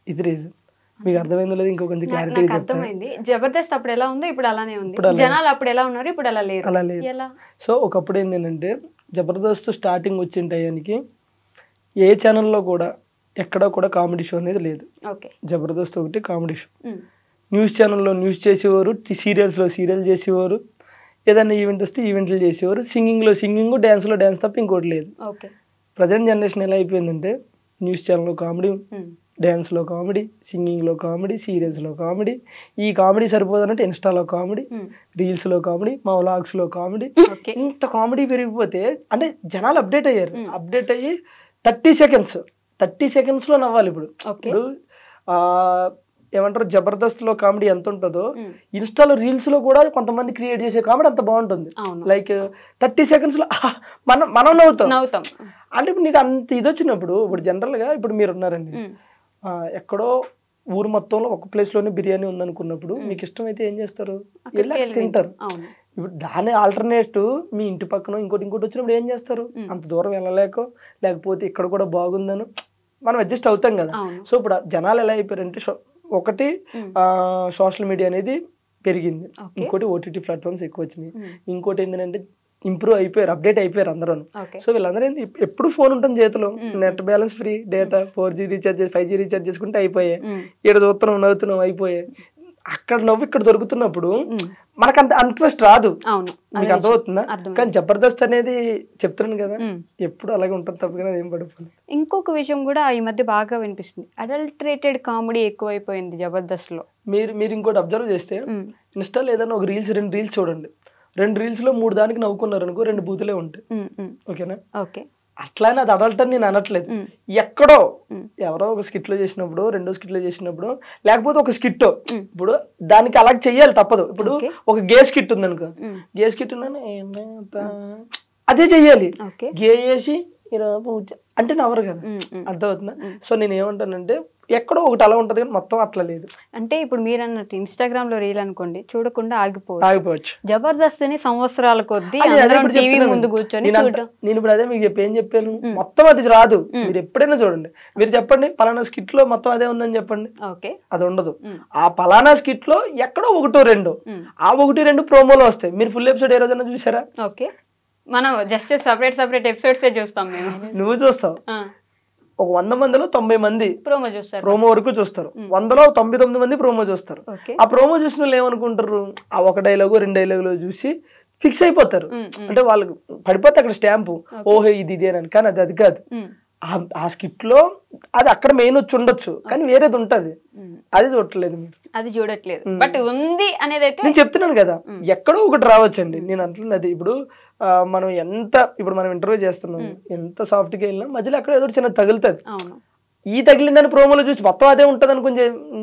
ఇది రీజన్. మీకు అర్థమైందో లేదు, ఇంకో కొంచెం క్లారిటీ అర్థమైంది. జబర్దస్త్ అప్పుడు ఎలా ఉందో ఇప్పుడు అలానే ఉంది, జనాలు అప్పుడు ఎలా ఉన్నారు ఇప్పుడు అలా లేరు. సో ఒకప్పుడు ఏంటంటే జబర్దస్త్ స్టార్టింగ్ వచ్చిన టయానికి ఏ ఛానల్లో కూడా ఎక్కడా కూడా కామెడీ షో అనేది లేదు. జబర్దస్త్ ఒకటి కామెడీ షో. న్యూస్ ఛానల్లో న్యూస్ చేసేవారు, సీరియల్స్లో సీరియల్ చేసేవారు, ఏదైనా ఈవెంట్ వస్తే ఈవెంట్లు చేసేవారు, సింగింగ్లో సింగింగ్, డ్యాన్స్ తప్ప ఇంకోటి లేదు. ప్రజెంట్ జనరేషన్ ఎలా అయిపోయిందంటే న్యూస్ ఛానల్లో కామెడీ, డ్యాన్స్లో కామెడీ, సింగింగ్లో కామెడీ, సీరియల్స్లో కామెడీ. ఈ కామెడీ సరిపోదనంటే ఇన్స్టాలో కామెడీ, రీల్స్లో కామెడీ, మా వ్లాగ్స్లో కామెడీ. ఇంత కామెడీ పెరిగిపోతే అంటే జనాలు అప్డేట్ అయ్యారు. అప్డేట్ అయ్యి 30 సెకండ్స్లో నవ్వాలి. ఇప్పుడు ఏమంటారు, జబర్దస్త్లో కామెడీ ఎంత ఉంటుందో ఇన్స్టాలో రీల్స్లో కూడా కొంతమంది క్రియేట్ చేసే కామెడీ అంత బాగుంటుంది. లైక్ 30 సెకండ్స్లో మనం నవ్వుతాం. అంటే ఇప్పుడు నీకు అంత ఇది వచ్చినప్పుడు, ఇప్పుడు జనరల్గా ఇప్పుడు మీరు ఉన్నారండి, ఎక్కడో ఊరు మొత్తంలో ఒక ప్లేస్లోనే బిర్యానీ ఉందనుకున్నప్పుడు మీకు ఇష్టమైతే ఏం చేస్తారు, వెళ్ళి తింటారు. ఇప్పుడు దాని ఆల్టర్నేటివ్ మీ ఇంటి పక్కన ఇంకోటి వచ్చినప్పుడు ఏం చేస్తారు, అంత దూరం వెళ్ళలేకో లేకపోతే ఇక్కడ కూడా బాగుందను మనం అడ్జస్ట్ అవుతాం కదా. సో ఇప్పుడు జనాలు ఎలా అయిపోయారంటే, ఒకటి సోషల్ మీడియా అనేది పెరిగింది, ఇంకోటి ఓటీటీ ప్లాట్ఫామ్స్ ఎక్కువ వచ్చినాయి, ఇంకోటి ఏంటంటే ఇంప్రూవ్ అయిపోయారు, అప్డేట్ అయిపోయారు అందరూ. సో వీళ్ళందరూ ఏంటి, ఎప్పుడు ఫోన్ ఉంటుంది చేతిలో, net balance free, data 4G recharge 5G recharge చేసుకుంటే అయిపోయాయి, ఇక్కడ చూస్తున్నాం నవ్వుతున్నాం అయిపోయాయి. అక్కడ నవ్వు ఇక్కడ దొరుకుతున్నప్పుడు మనకు అంత ఇంట్రెస్ట్ రాదు. మీకు అర్థమవుతుందా? కానీ జబర్దస్త్ అనేది చెప్తున్నాను కదా, ఎప్పుడు అలాగే ఉంటుంది తప్ప కదా ఏం పడిపోయింది. ఇంకొక విషయం కూడా ఈ మధ్య బాగా వినిపిస్తుంది, అడల్టరేటెడ్ కామెడీ ఎక్కువైపోయింది జబర్దస్త్ లో. మీరు ఇంకోటి అబ్జర్వ్ చేస్తే, ఇన్స్టాలో ఏదైనా ఒక రీల్స్ 2 రీల్స్ చూడండి, 2 రీల్స్ లో 3 దానికి నవ్వుకున్నారు అనుకో, 2 బూతులే ఉంటాయి. ఓకేనా? ఓకే. అట్లానే అది అడల్ట్ అని నేను అనట్లేదు. ఎక్కడో ఎవరో ఒక స్కిట్ లో చేసినప్పుడు, 2వ స్కిట్ లో చేసినప్పుడు, లేకపోతే ఒక స్కిట్ ఇప్పుడు దానికి అలా చెయ్యాలి తప్పదు. ఇప్పుడు ఒక గే స్కిట్ ఉంది అనుకో, గే స్కిట్ అదే చెయ్యాలి. గే చేసి అంటే నవ్వరు కదా, అర్థమవుతుందా? సో నేను ఏమంటానంటే, ఎక్కడో ఒకటి అలా ఉంటది కానీ మొత్తం అట్లా లేదు. అంటే ఇప్పుడు మీరు అన్నట్టు ఇన్స్టాగ్రామ్ లో రీల్ అనుకోండి, చూడకుండా ఆగిపోవచ్చు. జబర్దస్త్ ని సంవత్సరాల కొద్దీ టీవీ ముందు కూర్చొని నేను ఇప్పుడు అదే మీకు ఏం చెప్పాను, మొత్తం అది రాదు. మీరు ఎప్పుడైనా చూడండి, మీరు చెప్పండి పలానా స్కిట్ లో మొత్తం అదే ఉందని చెప్పండి, అది ఉండదు. ఆ పలానా స్కిట్ లో ఎక్కడో 1-2 ఆ 1-2 ప్రోమోలో వస్తాయి. మీరు ఫుల్ ఎపిసోడ్ ఏ రోజైనా చూసారా? ఓకే, మనం జస్ట్ సపరేట్ ఎపిసోడ్స్ చూస్తాం. నువ్వు చూస్తావు, ఒక 100 మందిలో 90 మంది ప్రోమో వరకు చూస్తారు, 100లో 99 మంది ప్రోమో చూస్తారు. ఆ ప్రోమో చూసిన వాళ్ళు ఏమనుకుంటారు, ఆ 1 డైలాగు 2 డైలాగులు చూసి ఫిక్స్ అయిపోతారు. అంటే వాళ్ళకి పడిపోతే అక్కడ స్టాంపు, ఓహో ఇది ఇదేనని. కానీ అది కాదు. ఆ స్కిట్ లో అది అక్కడ మెయిన్ వచ్చి ఉండొచ్చు, కానీ వేరేది ఉంటది, అది చూడట్లేదు మీరు, అది చూడట్లేదు. బట్ ఉంది అనేది అయితే నేను చెప్తున్నాను కదా, ఎక్కడో ఒకటి రావచ్చండి. నేను అంటున్నది అది. ఇప్పుడు మనం ఇప్పుడు మనం ఇంటర్వ్యూ చేస్తున్నాం, ఎంత సాఫ్ట్ గా వెళ్ళినా మధ్యలో అక్కడ ఏదో చిన్న తగులుతుంది. ఈ తగిలిందని ప్రోమోలో చూసి మొత్తం అదే ఉంటది అనుకుని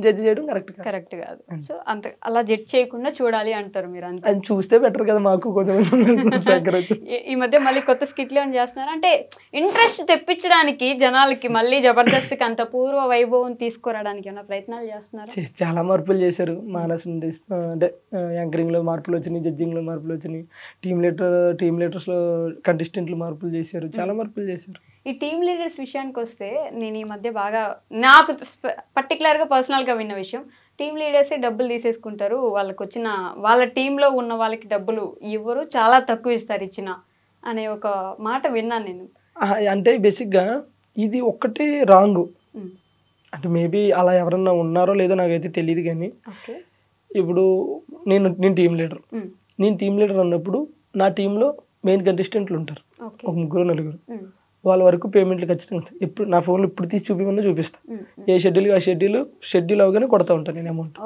జడ్జ్ చేయడం కరెక్ట్ కాదు. సో అంత అలా జడ్జ్ చేయకుండా చూడాలి అంటారు మీరు. అంతే, అది చూస్తే బెటర్ కదా మాకు కొంచెం. ఈ మధ్య మళ్ళీ కొత్త స్కిట్లు ఏమైనా చేస్తున్నారు అంటే, ఇంట్రెస్ట్ తెప్పించడానికి జనాలకి మళ్ళీ జబర్దస్త్కి అంత పూర్వ వైభవం తీసుకురావడానికి ఏమైనా ప్రయత్నాలు చేస్తున్నారు? చాలా మార్పులు చేశారు. మానస్ అంటే యాంకరింగ్ లో మార్పులు వచ్చినాయి, జడ్జింగ్ లో మార్పులు వచ్చినాయి, టీమ్ లీడర్స్ లో కంటెస్టెంట్లు మార్పులు చేశారు, చాలా మార్పులు చేశారు. ఈ టీమ్ లీడర్స్ విషయానికి వస్తే, నేను ఈ మధ్య బాగా నాకు పర్టికులర్గా పర్సనల్గా విన్న విషయం, టీమ్ లీడర్సే డబ్బులు తీసేసుకుంటారు, వాళ్ళ టీంలో ఉన్న వాళ్ళకి డబ్బులు ఇవ్వరు, చాలా తక్కువ ఇస్తారు ఇచ్చిన అనే ఒక మాట విన్నాను నేను. అంటే బేసిక్గా ఇది ఒక్కటి రాంగ్. అంటే మేబీ అలా ఎవరన్నా ఉన్నారో లేదో నాకైతే తెలియదు. కానీ ఇప్పుడు నేను టీమ్ లీడర్ అన్నప్పుడు నా టీంలో మెయిన్ కంటెస్టెంట్లు ఉంటారు, ఒక 3-4. వాళ్ళ వరకు పేమెంట్లు ఖచ్చితంగా ఇప్పుడు నా ఫోన్లో ఇప్పుడు తీసి చూపిమన్నా చూపిస్తాను. ఏ షెడ్యూల్కి ఆ షెడ్యూల్ అవగానే కొడతా ఉంటాను నేను అమౌంట్.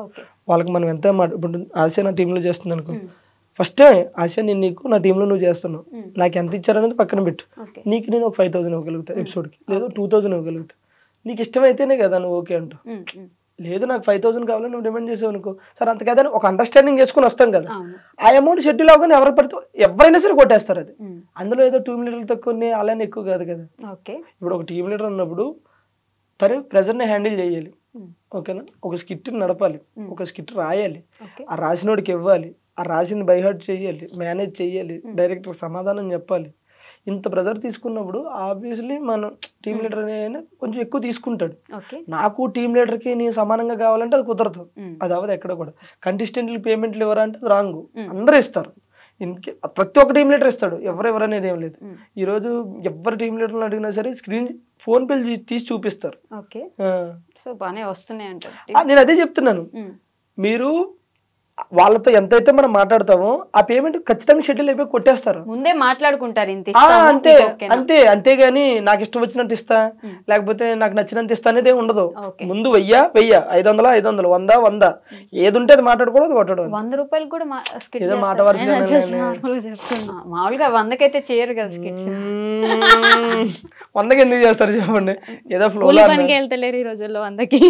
వాళ్ళకి మనం ఎంత ఇప్పుడు ఆశ నా టీంలో చేస్తుంది అనుకో, ఫస్ట్ ఆశ నేను నీకు నా టీంలో నువ్వు చేస్తున్నావు, నాకు ఎంత ఇచ్చారనేది పక్కన పెట్టు. నీకు నేను ఒక 5,000 ఇవ్వగలుగుతా ఎపిసోడ్కి, లేదా 2,000 ఇవ్వగలుగుతా. నీకు ఇష్టమైతేనే కదా నువ్వు ఓకే అంటావు. లేదు నాకు 5,000 కావాలని నువ్వు డిమాండ్ చేసావు అనుకో, సరే అంత కదా ఒక అండర్స్టాండింగ్ చేసుకుని వస్తాం కదా. ఆ అమౌంట్ షెడ్యూల్ అవగానే ఎవరు పడితే ఎవరైనా సరే కొట్టేస్తారు. అది అందులో ఏదో టీమ్ లీడర్లు తక్కువ అలానే ఎక్కువ కాదు కదా. ఇప్పుడు ఒక టీమ్ లీడర్ అన్నప్పుడు తను ప్రెజర్ని హ్యాండిల్ చేయాలి, ఓకేనా. ఒక స్కిట్ నడపాలి, ఒక స్కిట్ రాయాలి, ఆ రాసినోడికి ఇవ్వాలి, ఆ రాసింది బైహార్ట్ చేయాలి, మేనేజ్ చేయాలి, డైరెక్టర్ సమాధానం చెప్పాలి. ఇంత ప్రెజర్ తీసుకున్నప్పుడు ఆబ్వియస్లీ మనం టీమ్ లీడర్ అనే కొంచెం ఎక్కువ తీసుకుంటాడు. నాకు టీమ్ లీడర్కి నేను సమానంగా కావాలంటే అది కుదరదు, అది అవ్వదు ఎక్కడ కూడా. కంటెస్టెంట్లు పేమెంట్లు ఇవ్వరంటే అది రాంగ్, అందరూ ఇస్తారు. ప్రతి ఒక్క టీమ్ లీడర్ ఇస్తాడు, ఎవరు అనేది ఏం లేదు. ఈరోజు ఎవరు టీమ్ లీడర్ని అడిగినా సరే ఫోన్ పే తీసి చూపిస్తారు. నేను అదే చెప్తున్నాను, మీరు వాళ్ళతో ఎంతైతే మనం మాట్లాడతామో ఆ పేమెంట్ ఖచ్చితంగా షెడ్యూల్ అయిపోయి కొట్టేస్తారు. ముందే మాట్లాడుకుంటారు ఇంత అంతే అంతే అంతేగాని నాకు ఇష్టం వచ్చినట్టు ఇస్తా లేకపోతే నాకు నచ్చినంత ఇస్తా అనేది ఉండదు. ముందు 1000 500 500 100 100 ఏది ఉంటే అది మాట్లాడుకోవడం కొట్టడం. 100 రూపాయలు కూడా ఏదో మాట వరుస మామూలుగా 100కైతే చేయరు కదా స్కిట్స్. 100కి ఎందుకు చేస్తారు చెప్పండి? ఏదో ఫ్లో పనికి వెళ్తలేరు ఈ రోజుల్లో 100కి.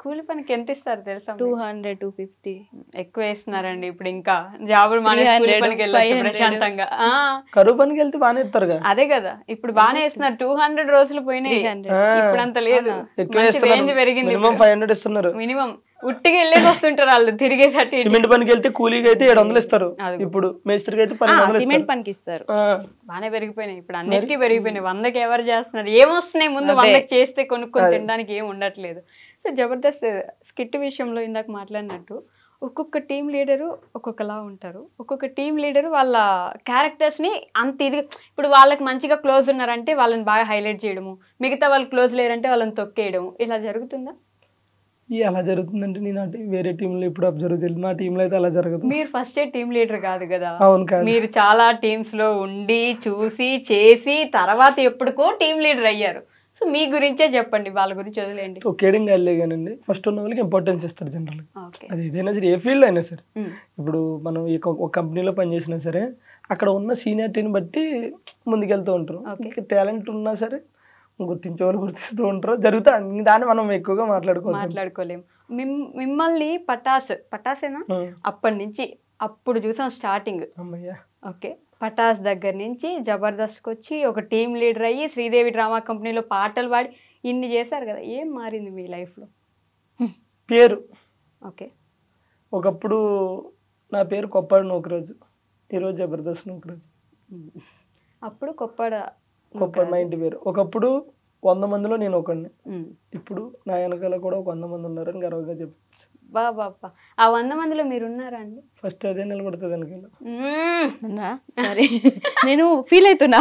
కూలి పనికి ఎంత ఇస్తారు తెలుసా? 200 250 ఎక్కువ వేస్తున్నారండి ఇప్పుడు. ఇంకా జాబులు మానేసి కూలి పనికి వెళ్ళొచ్చు ప్రశాంతంగా. కరువు పనికి వెళ్తే బాగానే ఇస్తారు. అదే కదా ఇప్పుడు బాగానే వేస్తున్నారు. 200 రోజులు పోయినాయి, ఇప్పుడు అంత లేదు. రేంజ్ పెరిగింది, 500 ఇస్తున్నారు మినిమం. ఉట్టిగా వెళ్ళేసి వస్తుంటారు వాళ్ళు తిరిగేసరికి. సిమెంట్ పనికి వెళ్తే కూలీకి అయితే 700 ఇస్తారు, ఇప్పుడు మేస్త్రికి అయితే 1200 సిమెంట్ పనికి ఇస్తారు. బాగానే పెరిగిపోయినాయి ఇప్పుడు, అన్నిటికీ పెరిగిపోయినాయి. 100కి ఎవరు చేస్తున్నారు? ఏమొస్తున్నాయి ముందు 100కి చేస్తే కొనుక్కొని తినడానికి ఏం ఉండట్లేదు. సో జబర్దస్త్ స్కిట్ విషయంలో ఇందాక మాట్లాడినట్టు ఒక్కొక్క టీం లీడరు ఒక్కొక్కలా ఉంటారు. ఒక్కొక్క టీం లీడరు వాళ్ళ క్యారెక్టర్స్ని అంత ఇది, ఇప్పుడు వాళ్ళకి మంచిగా క్లోజ్ ఉన్నారంటే వాళ్ళని బాగా హైలైట్ చేయడము, మిగతా వాళ్ళు క్లోజ్ లేరంటే వాళ్ళని తొక్కేయడము, ఇలా జరుగుతుందా? అలా జరుగుతుందంటే నేను వేరే టీంలో ఇప్పుడు అబ్జర్వ్ చేయలేదు, మా టీంలో అయితే అలా జరగదు. మీరు ఫస్ట్ టీం లీడర్ కాదు కదా? అవును కాదు. మీరు చాలా టీమ్స్ లో ఉండి చూసి చేసి తర్వాత ఎప్పటికో టీం లీడర్ అయ్యారు. సో మీ గురించే చెప్పండి, వాళ్ళ గురించి వదిలేండి. కేడింగ్ వెళ్ళేగానండి ఫస్ట్ ఉన్న వాళ్ళకి ఇంపార్టెన్స్ ఇస్తారు జనరల్గా. అది ఏదైనా సరే, ఏ ఫీల్డ్ అయినా సరే. ఇప్పుడు మనం ఒక కంపెనీలో పనిచేసినా సరే అక్కడ ఉన్న సీనియారిటీని బట్టి ముందుకెళ్తూ ఉంటారు. టాలెంట్ ఉన్నా సరే గుర్తించే వాళ్ళు గుర్తిస్తూ ఉంటారు, జరుగుతా. దాన్ని మనం ఎక్కువగా మాట్లాడుకోలేము. మిమ్మల్ని పటాసేనా అప్పటి నుంచి అప్పుడు చూసాం స్టార్టింగ్. ఓకే, పటాస్ దగ్గర నుంచి జబర్దస్త్కి వచ్చి ఒక టీం లీడర్ అయ్యి శ్రీదేవి డ్రామా కంపెనీలో పాటలు పాడి ఇన్ని చేశారు కదా. ఏం మారింది మీ లైఫ్లో? పేరు. ఓకే, ఒకప్పుడు నా పేరు కొప్పాడు నూకరాజు, ఈరోజు జబర్దస్త్ నూకరాజు. అప్పుడు కొప్పాడు మా ఇంటి పేరు. ఒకప్పుడు 100 మందిలో నేను ఒకడిని, ఇప్పుడు నా వెనకాల కూడా ఒక 100 మంది ఉన్నారని గర్వంగా చెప్పచ్చు. బాబా, ఆ 100 మందిలో మీరు ఉన్నారా అండి? ఫస్ట్ అదే నిలబడుతుంది వెనకాల. సరే, నేను ఫీల్ అవుతున్నా,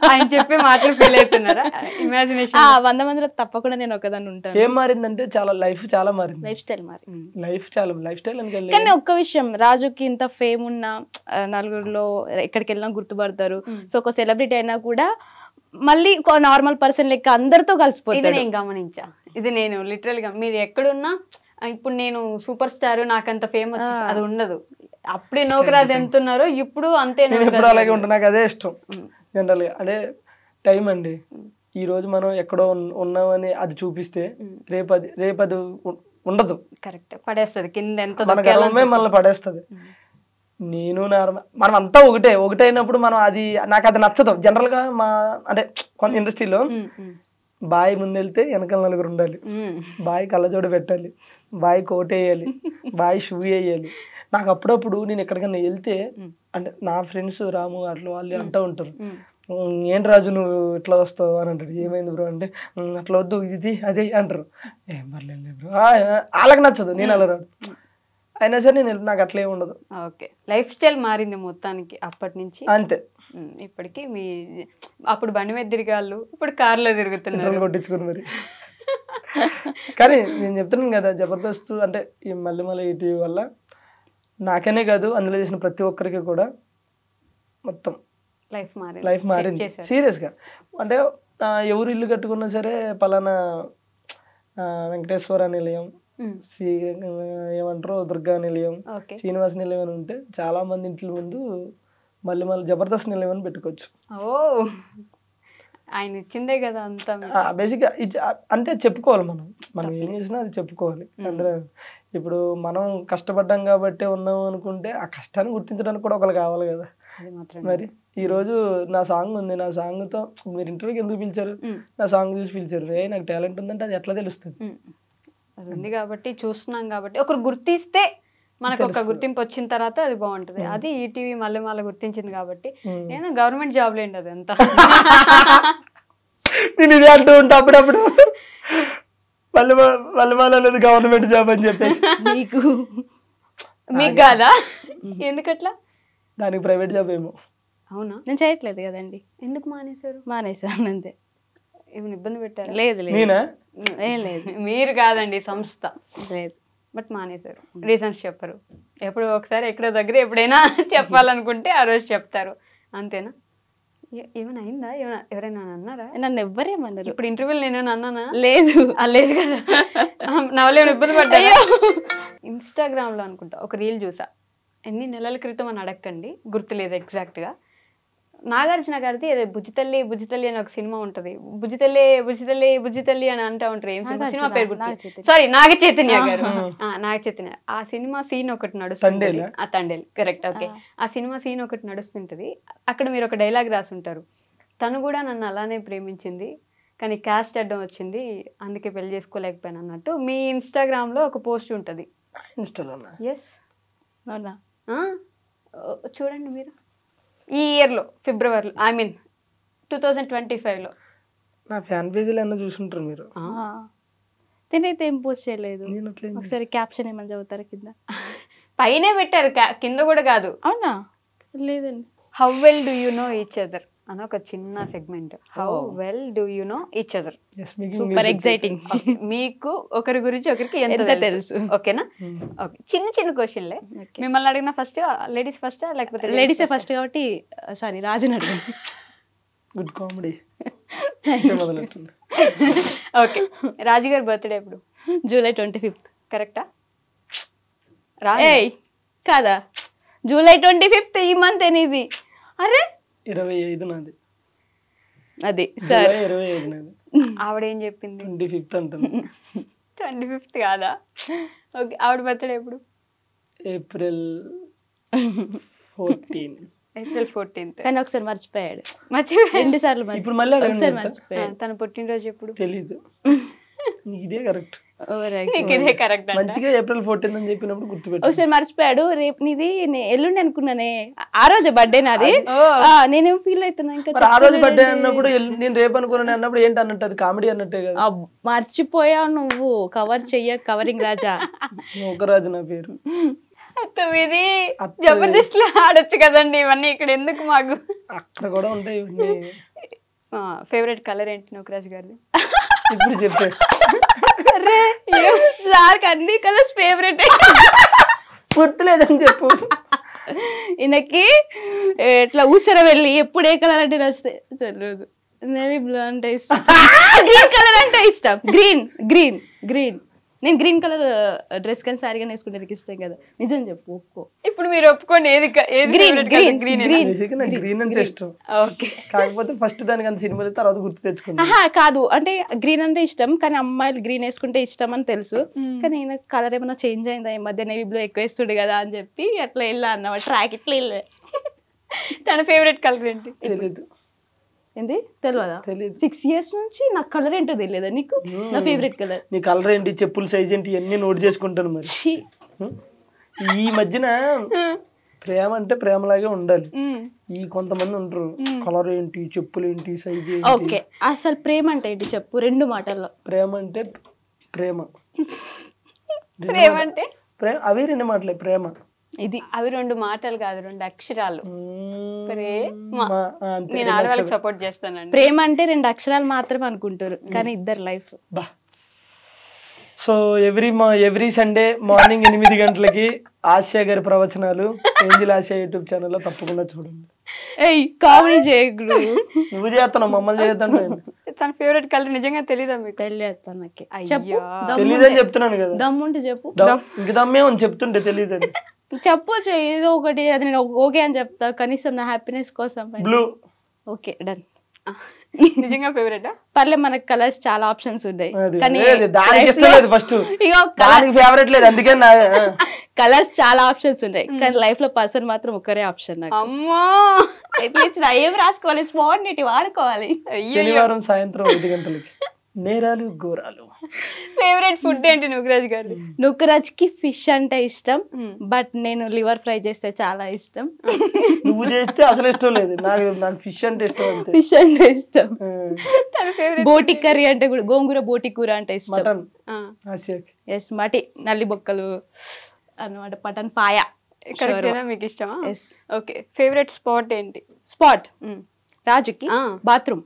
ఆయన చెప్పే మాటలు ఫీల్ అవుతున్నారా? ఇమాజినేషన్ 100 మందిలో తప్పకుండా నేను ఒకదాన్ని ఉంటాను. ఏం మారిందంటే లైఫ్ చాలా మారింది. లైఫ్ స్టైల్ లైఫ్ స్టైల్ అని. కానీ ఒక్క విషయం, రాజుకి ఇంత ఫేమ్ ఉన్న నలుగురిలో ఎక్కడికి వెళ్ళినా గుర్తుపడతారు. సో ఒక సెలబ్రిటీ అయినా కూడా మళ్ళీ నార్మల్ పర్సన్ లెక్క అందరితో కలిసిపోతుంది. ఇది నేను గమనించా. ఇది నేను లిటరల్ గా, మీరు ఎక్కడున్నా ఇప్పుడు నేను సూపర్ స్టార్ నాకంత ఫేమస్ అది ఉండదు. అప్పుడే నూకరాజు ఎంత ఉన్నారో ఇప్పుడు అంతే. ఎప్పుడు అలాగే ఉంటాను, నాకు అదే ఇష్టం జనరల్ గా. అదే టైం అండి. ఈ రోజు మనం ఎక్కడో ఉన్నామని అది చూపిస్తే రేపు అది ఉండదు. కరెక్ట్, పడేస్తుంది కింద. ఎంత మనల్ని పడేస్తుంది. నేను మనం అంతా ఒకటైనప్పుడు మనం నాకు అది నచ్చదు జనరల్ గా. అంటే కొంత ఇండస్ట్రీలో బాయ్ ముందెళ్తే వెనకాల నలుగురు ఉండాలి, బాయ్ కళ్ళజోడు పెట్టాలి, బాయ్ కోట్ వేయాలి, బాయ్ షూ వేయాలి. నాకు అప్పుడప్పుడు నేను ఎక్కడికన్నా వెళ్తే అంటే నా ఫ్రెండ్స్ రాము అట్లా వాళ్ళు అంటూ ఉంటారు, ఏంటి రాజు నువ్వు ఇట్లా వస్తావు అని అంటాడు. ఏమైంది బ్రో అంటే అట్లా వద్దు ఇది అదే అంటారు. ఏం పర్లేదు బ్రో, వాళ్ళకి నచ్చదు, నేను అలా రాదు. అయినా సరే నాకు అట్లే ఉండదు. ఓకే, లైఫ్ స్టైల్ మారింది మొత్తానికి అప్పటి నుంచి అంతే. ఇప్పటికి మీ అప్పుడు బండి మీద తిరిగాళ్ళు, ఇప్పుడు కార్లో తిరుగుతున్నారు కొట్టించుకుని మరి. కానీ నేను చెప్తున్నాను కదా, జబర్దస్త్ అంటే ఈ మల్లెమల ఈటీవీ వల్ల నాకనే కాదు అందులో చేసిన ప్రతి ఒక్కరికి కూడా మొత్తం లైఫ్ మారింది సీరియస్గా. అంటే ఎవరు ఇల్లు కట్టుకున్నా సరే పలానా వెంకటేశ్వర నిలయం, ఏమంటారు దుర్గా నిలయం, శ్రీనివాస నిలయం అని ఉంటే చాలా మంది ఇంట్లో ముందు మళ్ళీ జబర్దస్త్ నిలయం అని పెట్టుకోవచ్చు. ఆయన ఇచ్చిందే కదా అంతా. బేసిక్గా అంటే చెప్పుకోవాలి, మనం ఏం చేసినా అది చెప్పుకోవాలి. అందులో ఇప్పుడు మనం కష్టపడ్డాం కాబట్టి ఉన్నాం అనుకుంటే ఆ కష్టాన్ని గుర్తించడానికి కూడా ఒకరు కావాలి కదా. మరి ఈ రోజు నా సాంగ్ ఉంది, నా సాంగ్తో మీరు ఇంటర్వ్యూకి ఎందుకు పిలిచారు? నా సాంగ్ చూసి పిలిచారు. నాకు టాలెంట్ ఉందంటే అది ఎట్లా తెలుస్తుంది? అది ఉంది కాబట్టి చూస్తున్నాం కాబట్టి ఒకరు గుర్తిస్తే మనకు ఒక గుర్తింపు వచ్చిన తర్వాత అది బాగుంటుంది. అది ఈటీవీ మల్లెమాల గుర్తించింది కాబట్టి. నేను గవర్నమెంట్ జాబ్ లేండి అది అంతా. నేను ఇది అంటూ ఉంటా అప్పుడప్పుడు, మల్లెమాల అనేది గవర్నమెంట్ జాబ్ అని చెప్పేసి. మీకు కాదా? ఎందుకట్లా? దానికి ప్రైవేట్ జాబ్ ఏమో. అవునా? నేను చేయట్లేదు కదండి. ఎందుకు మానేశారు? మానేశాను అంతే. ఏమైనా ఇబ్బంది పెట్టారు? లేదు నేనా? ఏం లేదు. మీరు కాదండి, సంస్థ. లేదు. బట్ మానేశారు. రీజన్స్ చెప్పరు. ఎప్పుడు ఒకసారి ఎక్కడో దగ్గర ఎప్పుడైనా చెప్పాలనుకుంటే ఆ రోజు చెప్తారు, అంతేనా? ఏమైనా అయిందా? ఎవరైనా అన్నారా? నన్ను ఎవ్వరేమన్నారు ఇప్పుడు ఇంటర్వ్యూలో నేను అన్నానా? లేదు లేదు కదా, నా వల్ల ఏమైనా ఇబ్బంది పడ్డా? ఇన్స్టాగ్రామ్లో అనుకుంటా ఒక రీల్ చూసా, ఎన్ని నెలల క్రితం అని అడగండి, గుర్తులేదు ఎగ్జాక్ట్గా. నాగార్జున గారిది ఏదో బుజ్జితల్లి బుజ్జితల్లి అని ఒక సినిమా ఉంటుంది. బుజ్జితల్లి బుజ్జితల్లి బుజ్జితల్లి అని అంటూ ఉంటారు. ఏం సినిమా పేరు గుర్తు? సారీ, నాగ చైతన్య గారు. నాగ చైతన్య. ఆ సినిమా సీన్ ఒకటి నడుస్తుంది. తండేల్, కరెక్ట్. ఓకే, ఆ సినిమా సీన్ ఒకటి నడుస్తుంటది. అక్కడ మీరు ఒక డైలాగ్ రాసి ఉంటారు, తను కూడా నన్ను అలానే ప్రేమించింది కానీ క్యాస్ట్ అడ్డం వచ్చింది, అందుకే పెళ్లి చేసుకోలేకపోయాను అన్నట్టు మీ ఇన్స్టాగ్రామ్లో ఒక పోస్ట్ ఉంటుంది. ఎస్, చూడండి మీరు. ఈ ఇయర్లో ఫిబ్రవరిలో, ఐ మీన్ 2025లో నా ఫ్యాన్ పేజీలో ఏమన్నా చూసుంటారు మీరు. నేనైతే ఏం పోస్ట్ చేయలేదు. ఒకసారి క్యాప్షన్ ఏమని చదువుతారు కింద? పైనే పెట్టారు, కింద కూడా కాదు. అవునా? లేదండి. How well do you know each other అని ఒక చిన్న segment. How well do you know each other. Super exciting. మీకు ఒకరి గురించి ఒకరికి ఎంత తెలుసు? ఓకేనా? ఓకే, చిన్న చిన్న క్వశ్చన్లే. మిమ్మల్ని అడిగిన ఫస్ట్ లేడీస్ ఫస్ట్ లేకపోతే? లేడీసే ఫస్ట్ కాబట్టి సారీ, రాజుని అడిగాను. Good comedy. ఓకే, రాజు గారి బర్త్డే ఎప్పుడు? జూలై 25. కరెక్టా? కాదా? జూలై 25 ఈ మంత్ అనేది. అరే 25 నాది. అది సార్ 25 నాది. ఆవిడేం చెప్పింది? 25 అంటుంది. 25 కాదా? ఓకే, ఆవిడ బర్త్డే ఎప్పుడు? ఏప్రిల్ 14. ఏప్రిల్ 14. కానీ ఒకసారి మర్చిపోయాడు. 2 సార్లు ఇప్పుడు మళ్ళీ ఒకసారి మర్చిపోయాడు. తన పుట్టినరోజు ఎప్పుడు? తెలీదు. ఇదే కరెక్ట్. ఇదే కరెక్ట్. మంచిగా ఏప్రిల్ 14 అని చెప్పినప్పుడు గుర్తుపెట్టు. ఒకసారి మర్చిపోయాడు. రేపు నీది ఎల్లుండి అనుకున్నానే, ఆ రోజు బర్త్డే నాది. నేనేం ఫీల్ అవుతున్నా ఇంకా. ఆ రోజు బర్త్డే అన్నప్పుడు నేను రేపు అనుకున్నాను అన్నప్పుడు ఏంటి అన్నట్టు? అది కామెడీ అన్నట్టే కదా. మర్చిపోయావు నువ్వు. కవరింగ్ రాజా. ఒక రాజు నా పేరు. ఇది జబర్దస్త్ లో ఆడొచ్చు కదండి ఇవన్నీ, ఇక్కడ ఎందుకు మాకు? అక్కడ కూడా ఉంటాయి ఇవన్నీ. ఫేవరెట్ కలర్ ఏంటి నూకరాజ్ గారిది? ఇప్పుడు చెప్పే. అన్ని కలర్స్ ఫేవరెట్. గుర్తులేదని చెప్పు. ఈయనకి ఇట్లా ఊసర వెళ్ళి ఎప్పుడు ఏ కలర్ అంటే నచ్చితే చల్లదు. నేవీ బ్లూ అంటే ఇష్టం. గ్రీన్ కలర్ అంటే ఇష్టం. గ్రీన్. నేను గ్రీన్ కలర్ డ్రెస్ కానీ సారీ కానీ వేసుకుంటే ఇష్టం కదా. నిజం చెప్పు, ఒప్పుకో. ఇప్పుడు మీరు ఒప్పుకోండి, ఏది గ్రీన్ అంటే ఇష్టం. కాకపోతే ఫస్ట్ దానికి అంత సినిమా తర్వాత గుర్తు తెచ్చుకుంటా. కాదు అంటే గ్రీన్ అంటే ఇష్టం, కానీ అమ్మాయిలు గ్రీన్ వేసుకుంటే ఇష్టం అని తెలుసు. కానీ ఈయన కలర్ ఏమైనా చేంజ్ అయిందా ఈ మధ్య, నేవీ బ్లూ ఎక్కువ వేస్తుండే కదా అని చెప్పి అట్లా వెళ్ళా అన్నమాట. ట్రాక్ ఇట్లా వెళ్ళా. తన ఫేవరెట్ కలర్ ఏంటి? తెలీదు. ఏంటి తెలియదా? 6 years నుంచి నాకు కలర్ ఏంటో తెలియదా నీకు? నా ఫేవరెట్ కలర్. నీ కలర్ ఏంటి, చెప్పుల సైజ్ ఏంటి, ఇవన్నీ నోట్ చేసుకుంటాను. మరి ఈ మధ్యన ప్రేమ అంటే ప్రేమలాగే ఉండాలి. ఈ కొంతమంది ఉంటారు, కలర్ ఏంటి, చెప్పులు ఏంటి, సైజ్ ఏంటి. ఓకే, అసలు ప్రేమ అంటే ఏంటి చెప్పు 2 మాటల్లో. ప్రేమ అంటే ప్రేమ అంటే అవి 2 మాటలే. ప్రేమ ఇది అవి 2 మాటలు కాదు, 2 అక్షరాలు. నేను ఆడవాళ్ళకి సపోర్ట్ చేస్తానండి. ప్రేమ అంటే 2 అక్షరాలు మాత్రమే అనుకుంటారు, కానీ ఇద్దరు life. So every Sunday morning 8 గంటలకి ఆసియా గారి ప్రవచనాలు ఏంజిల్ ఆసియా యూట్యూబ్ ఛానల్లో తప్పకుండా చూడండి. కామెడీ చేయకుడు. నువ్వు చేస్తున్నావు, మమ్మల్ని చేయొద్దంటే. తన ఫేవరెట్ కలర్ నిజంగా తెలీదా మీకు? తెలీదని చెప్తున్నాను కదా. దమ్ముంటే చెప్పు. ఇంక దమ్మే అని చెప్తుంటే తెలీదని చెప్పొచ్చు ఏదో ఒకటి. అది నేను ఓకే అని చెప్తా, కనీసం నా హ్యాపీనెస్ కోసం. బ్లూ. Okay done. నిజంగా ఫేవరెట్? పర్లే, మనకు కలర్స్ చాలా ఆప్షన్స్ ఉన్నాయి, కానీ కలర్స్ చాలా ఆప్షన్స్ ఉన్నాయి, కానీ లైఫ్ లో పర్సన్ మాత్రం ఒక్కరే ఆప్షన్ నాకు. అమ్మో, ఎట్లా ఏం రాసుకోవాలి, స్పాంటేనిటీ వాడుకోవాలి. శనివారం సాయంత్రం 5 గంటలకి నేరాలు ఘోరాలు. ఫేవరెట్ ఫుడ్ ఏంటి నూకరాజ్ గారు? నూకరాజ్ కి ఫిష్ అంటే ఇష్టం, బట్ నేను లివర్ ఫ్రై చేస్తే చాలా ఇష్టం. నువ్వు చేస్తే అసలు ఇష్టం లేదు, నాకు ఫిష్ అంటే ఇష్టం. ఫిష్ అంటే ఇష్టం. బోటి కర్రీ అంటే కూడా, గోంగూర బోటి కూర అంటే ఇష్టం. మటన్. ఎస్, మటి నల్లి బొక్కలు అన్నమాట, మటన్ పాయ. మీకు ఇష్టమా? ఓకే, ఫేవరెట్ స్పాట్ ఏంటి? స్పాట్ రాజుకి బాత్రూమ్.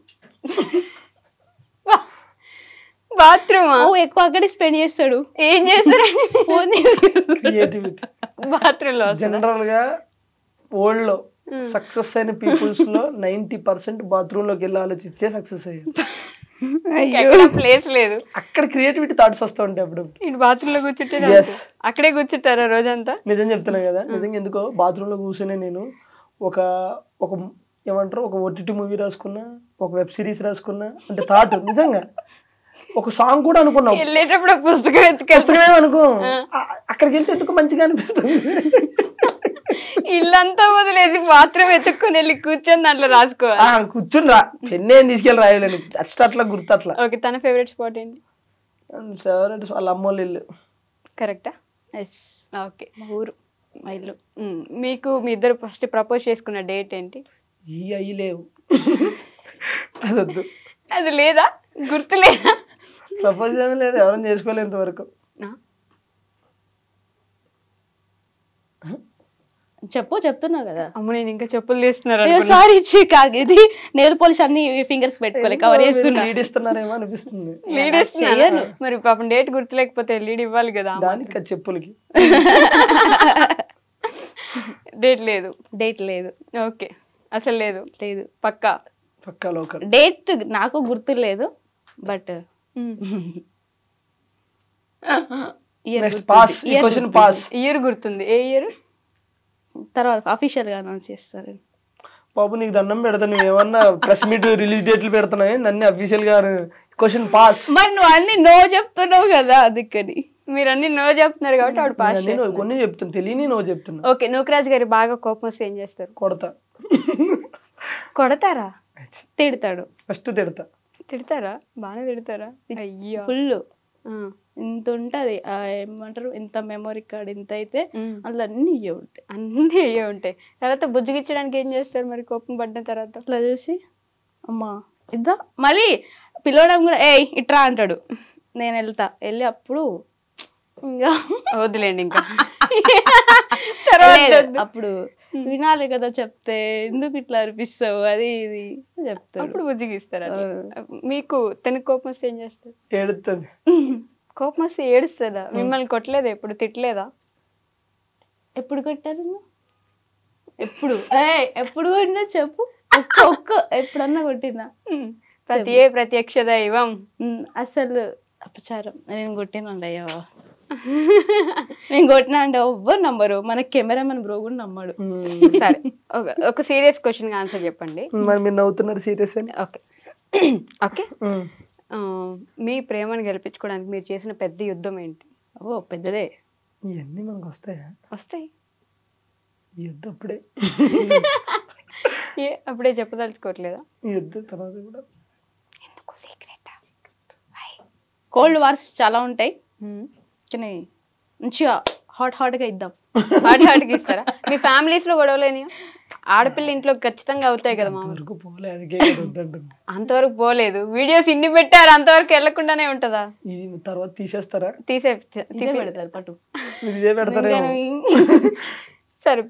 బాత్రూమ్ ఎక్కువ అక్కడే స్పెండ్ చేస్తాడు. ఏం చేస్తారండి ఫోన్ క్రియేటివిటీ. బాత్రూమ్ లో జనరల్ గా వరల్డ్ లో సక్సెస్ అయిన పీపుల్స్ లో 90% బాత్రూమ్ లోకి వెళ్ళి ఆలోచించే సక్సెస్ అయ్యారు. ప్లేస్ లేదు, అక్కడ క్రియేటివిటీ థాట్స్ వస్తూ ఉంటాయి అప్పుడు. ఇటు బాత్రూమ్ లో కూర్చుంటే అక్కడే కూర్చుంటారా రోజంతా? నిజం చెప్తున్నా కదా, నిజంగా ఎందుకో బాత్రూమ్ లో కూర్చొని నేను ఒక ఒక ఏమంటారు ఒక OTT మూవీ రాసుకున్నా, ఒక వెబ్ సిరీస్ రాసుకున్నా అంటే థాట్. నిజంగా ఒక సాంగ్ కూడా అనుకున్నాం. వెళ్ళేటప్పుడు పుస్తకమే అనుకో, అక్కడికి వెళ్తే ఎందుకు మంచిగా అనిపిస్తుంది. ఇల్లంతా వదిలేసి బాత్రూమ్ ఎత్తుక్కొని వెళ్ళి కూర్చొని దాంట్లో రాసుకోవాలి. కూర్చుని రా, పెన్ను ఏం తీసుకెళ్ళి రాయలేను, అట్లా గుర్తు అట్లా. ఓకే, తన ఫేవరెట్ స్పాట్ ఏంటి? ఫేవరెట్ వాళ్ళ అమ్మోళ్ళ ఇల్లు. కరెక్టా? Yes, okay. మా ఊరు, మా ఇల్లు. మీకు మీ ఇద్దరు ఫస్ట్ ప్రపోజ్ చేసుకున్న డేట్ ఏంటి? ఈ అయ్యి లేవు, అదొద్దు. అది లేదా, గుర్తు లేదా? ప్రపోజ్ ఏమీ లేదు, ఎవరైనా చేసుకోలేదు ఇంతవరకు. చెప్తున్నా కదా. అమ్మ నేను ఇంకా చెప్పులు తీస్తున్నారు. సారీ ఇది నెయిల్ పాలిష్ అన్ని ఫింగర్స్ పెట్టుకోలే కవర్ చేస్తున్నా. లీడ్ ఇస్తున్నారేమో అనిపిస్తుంది. లీడ్ ఇస్తున్నాను మరి, పాపం డేట్ గుర్తులేకపోతే లీడ్ ఇవ్వాలి కదా. దానికి చెప్పులకి డేట్ లేదు. డేట్ లేదు. ఓకే, అసలు లేదు. లేదు, పక్కా పక్కా లోకల్. డేట్ నాకు గుర్తు లేదు, బట్ ఇయర్ గుర్తుంది. ఏ ఇయర్? తర్వాత అఫీషియల్ గా అనౌన్స్ చేస్తారు. బాబు నీకు దండం పెడతా, నువ్వు ఏమన్నా ప్రెస్ మీట్ రిలీజ్ డేట్లు పెడుతున్నాయి, నన్ను అఫీషియల్ గా క్వశ్చన్ పాస్. మరి నువ్వు అన్ని నో చెప్తున్నావు కదా, అందుకని. మీరు అన్ని నో చెప్తున్నారు కాబట్టి ఆవిడ పాస్. కొన్ని చెప్తున్నా, తెలియని నో చెప్తున్నా. ఓకే, నూకరాజ్ గారి బాగా కోపం వస్తే ఏం చేస్తారు? కొడతా. కొడతారా? తిడతాడు. ఫస్ట్ తిడతారా? బాగానే తిడతారా? అయ్యో, ఫుల్. ఇంత ఉంటది ఏమంటారు, ఇంత మెమొరీ కార్డ్ ఇంత అయితే అందులో అన్ని ఉంటాయి. అన్ని ఉంటాయి. తర్వాత బుజ్జగిచ్చడానికి ఏం చేస్తారు మరి కోపం పడ్డ తర్వాత? అట్లా చూసి అమ్మా ఇద్దా, మళ్ళీ పిలవడం కూడా ఏ ఇట్రా అంటాడు. నేను వెళ్ళి అప్పుడు ఇంకా వదిలేండి, ఇంకా అప్పుడు వినాలి కదా, చెప్తే ఎందుకు ఇట్లా అనిపిస్తావు అది ఇది చెప్తాడు. అప్పుడు బుజ్జిగిస్తారా? మీకు తనకి కోపం వస్తే ఏం చేస్తారు? ఏడుస్తుంది. కోపం వస్తే ఏడుస్తుందా? మిమ్మల్ని కొట్టలేదా? ఎప్పుడు తిట్టలేదా? ఎప్పుడు కొట్టారు? ఎప్పుడు కొట్టినా చెప్పు. ఎప్పుడన్నా కొట్టినా? ప్రత్యక్ష దైవం. అసలు అపచారం, నేను కొట్టినా అయ్యా. నేను కొట్టినా అంటే ఎవ్వరు నమ్మరు, మన కెమెరామెన్ బ్రో కూడా నమ్మడు. సరే, ఒక సీరియస్ క్వశ్చన్ ఆన్సర్ చెప్పండి. మరి మీరు నవ్వుతున్నారు సీరియస్ అని. ఓకే ఓకే, మీ ప్రేమను గెలిపించుకోవడానికి మీరు చేసిన పెద్ద యుద్ధం ఏంటి? ఓ పెద్దదే. ఇవన్నీ మనకు వస్తాయా? వస్తాయి. యుద్ధం అప్పుడే అప్పుడే చెప్పదలుచుకోవట్లేదా? యుద్ధం తర్వాత కూడా ఎందుకు సీక్రెట్? కోల్డ్ వార్స్ చాలా ఉంటాయి, కానీ మంచిగా హాట్ గా ఇద్దాం. హాట్ గా ఇస్తారా? మీ ఫ్యామిలీస్ లో గొడవలేని? ఆడపిల్ల ఇంట్లో ఖచ్చితంగా అవుతాయి కదా మామ. అంతవరకు పోలేదు, వీడియోస్ ఇన్ని పెట్టారు, అంతవరకు వెళ్లకుండానే ఉంటదా? తర్వాత తీసేస్తారా? పెడతారు పట్టు. సరే